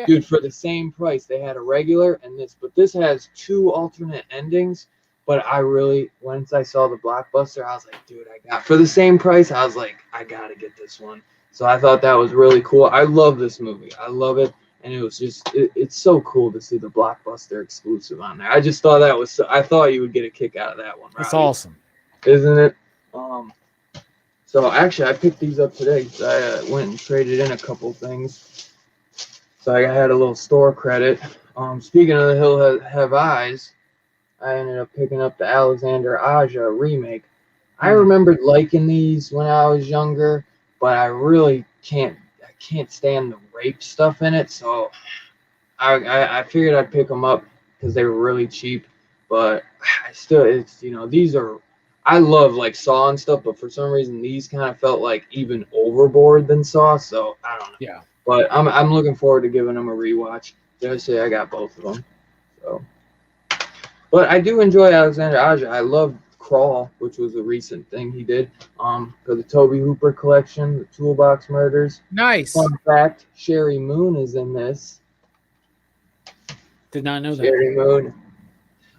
Dude, for the same price. They had a regular and this, but this has 2 alternate endings. But I really, once I saw the Blockbuster, I was like, dude, for the same price, I was like, I gotta get this one. So I thought that was really cool. I love this movie. I love it. And it was just, it's so cool to see the Blockbuster exclusive on there. I just thought I thought you would get a kick out of that one. That's awesome. Isn't it? So actually, I picked these up today. I went and traded in a couple things. So I had a little store credit. Speaking of The Hill Have Eyes, I ended up picking up the Alexander Aja remake. I remembered liking these when I was younger, but I really can't stand the rape stuff in it. So I figured I'd pick them up because they were really cheap. But it's, you know, I love like Saw and stuff, but for some reason these kind of felt like even overboard than Saw. So I don't know. Yeah. But I'm looking forward to giving them a rewatch. Did I say I got both of them? So. But I do enjoy Alexander Aja. I love Crawl, which was a recent thing he did. For the Toby Hooper collection, the Toolbox Murders. Nice. Fun fact: Sherry Moon is in this. Did not know that. Sherry Moon.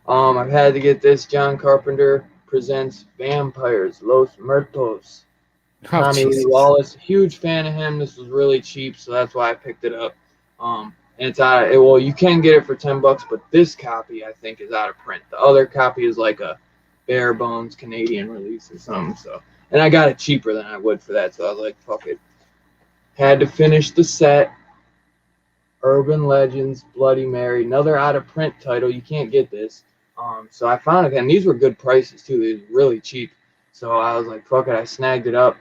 I've had to get this. John Carpenter presents Vampires, Los Muertos. Tommy Lee Wallace, huge fan of him. This was really cheap, so that's why I picked it up. And it's well, you can get it for $10, but this copy I think is out of print. The other copy is like a bare bones Canadian release or something. So, and I got it cheaper than I would for that, so I was like, fuck it. Had to finish the set. Urban Legends, Bloody Mary, another out of print title. You can't get this. So I found it, and these were good prices too. They were really cheap. So I was like, fuck it. I snagged it up.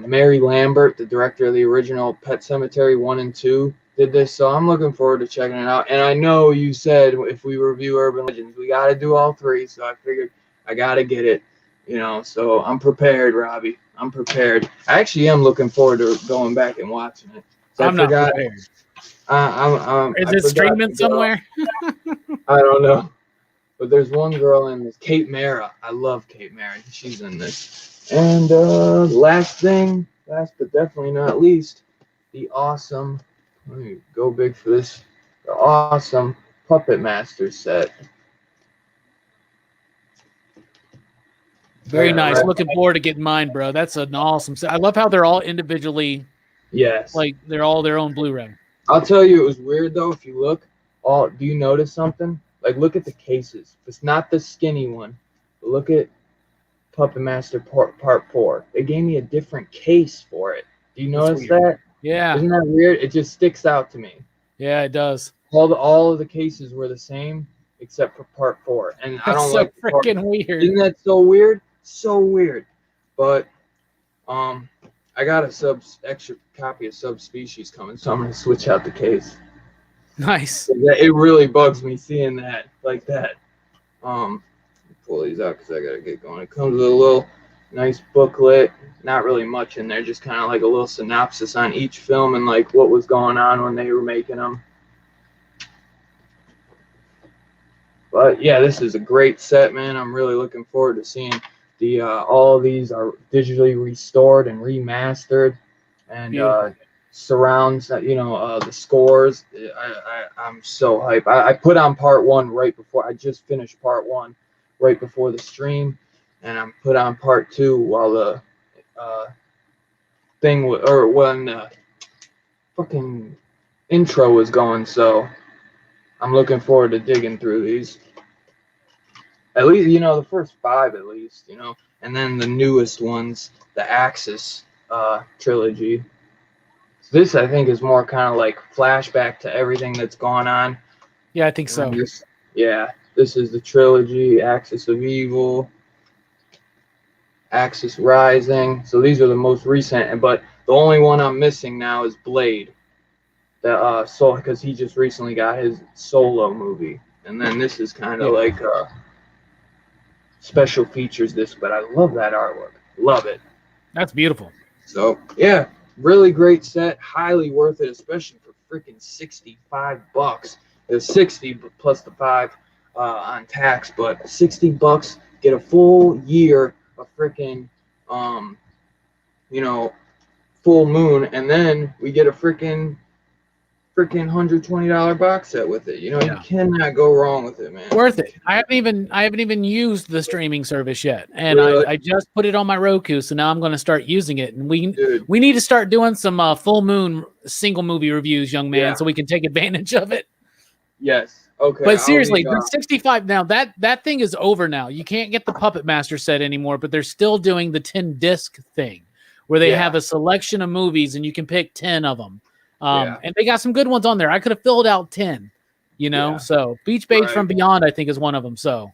Mary Lambert, the director of the original Pet Sematary 1 and 2. did this, so I'm looking forward to checking it out. And I know you said if we review Urban Legends, we got to do all three, so I figured I got to get it, you know. So I'm prepared, Robbie. I'm prepared. I actually am looking forward to going back and watching it. So I'm not prepared. Is it streaming somewhere? I don't know. But there's one girl in this, Kate Mara. I love Kate Mara. She's in this. And last but definitely not least, the awesome, let me go big for this, the awesome Puppet Master set. Very nice. Right. Looking forward to getting mine, bro. That's an awesome set. I love how they're all individually. Yes. Like they're all their own Blu-ray. I'll tell you, it was weird though. If you look, do you notice something? Like, look at the cases. It's not the skinny one. But look at Puppet Master Part 4. They gave me a different case for it. Do you notice that? Yeah. Isn't that weird? It just sticks out to me. Yeah, it does. All of the cases were the same except for Part 4. And I don't like so freaking weird. Isn't that so weird? So weird. But I got a extra copy of Subspecies coming, so I'm gonna switch out the case. Nice. It really bugs me seeing that like that. Pull these out because I gotta get going. It comes with a little nice booklet. Not really much in there, just kind of like a little synopsis on each film and like what was going on when they were making them. But yeah, this is a great set, man. I'm really looking forward to seeing the all of these are digitally restored and remastered, and surrounds, the scores. I'm so hyped. I put on Part 1 right before I just finished Part 1 right before the stream, and I'm put on Part 2 while the when the fucking intro was going. So I'm looking forward to digging through these. At least, the first 5 at least, and then the newest ones, the Axis trilogy. So this, I think, is more kind of like flashback to everything that's gone on. Yeah, I think so. This is the trilogy, Axis of Evil, Axis Rising. So these are the most recent, but the only one I'm missing now is Blade. Because he just recently got his solo movie. And then this is kind of like special features disc, but I love that artwork. Love it. That's beautiful. So yeah, really great set, highly worth it, especially for freaking $65. It's 60 plus the 5 on tax, but $60, get a full year of freaking full moon, and then we get a freaking $120 box set with it. You cannot go wrong with it, man. Worth it. I haven't even used the streaming service yet, and really? I just put it on my Roku, so now I'm going to start using it. And we need to start doing some full moon single movie reviews, young man, so we can take advantage of it. Yes. Okay. But seriously, the 65 now that thing is over now. You can't get the Puppet Master set anymore, but they're still doing the 10 disc thing, where they have a selection of movies and you can pick 10 of them. And they got some good ones on there. I could have filled out 10, So Beach Babes from Beyond, I think, is one of them. So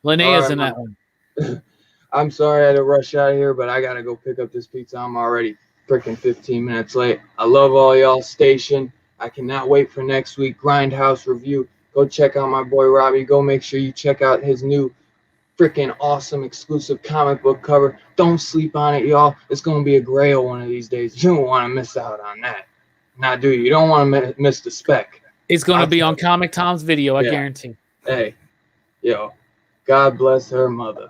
Linnea's in that one. I'm sorry I had to rush out of here, but I got to go pick up this pizza. I'm already freaking 15 minutes late. I love all y'all station. I cannot wait for next week. Grindhouse review. Go check out my boy Robbie. Go make sure you check out his new freaking awesome exclusive comic book cover. Don't sleep on it, y'all. It's going to be a grail one of these days. You don't want to miss out on that. Now, do you? You don't want to miss the spec. It's going to be on Comic Tom's video, I guarantee. Hey, yo, God bless her mother.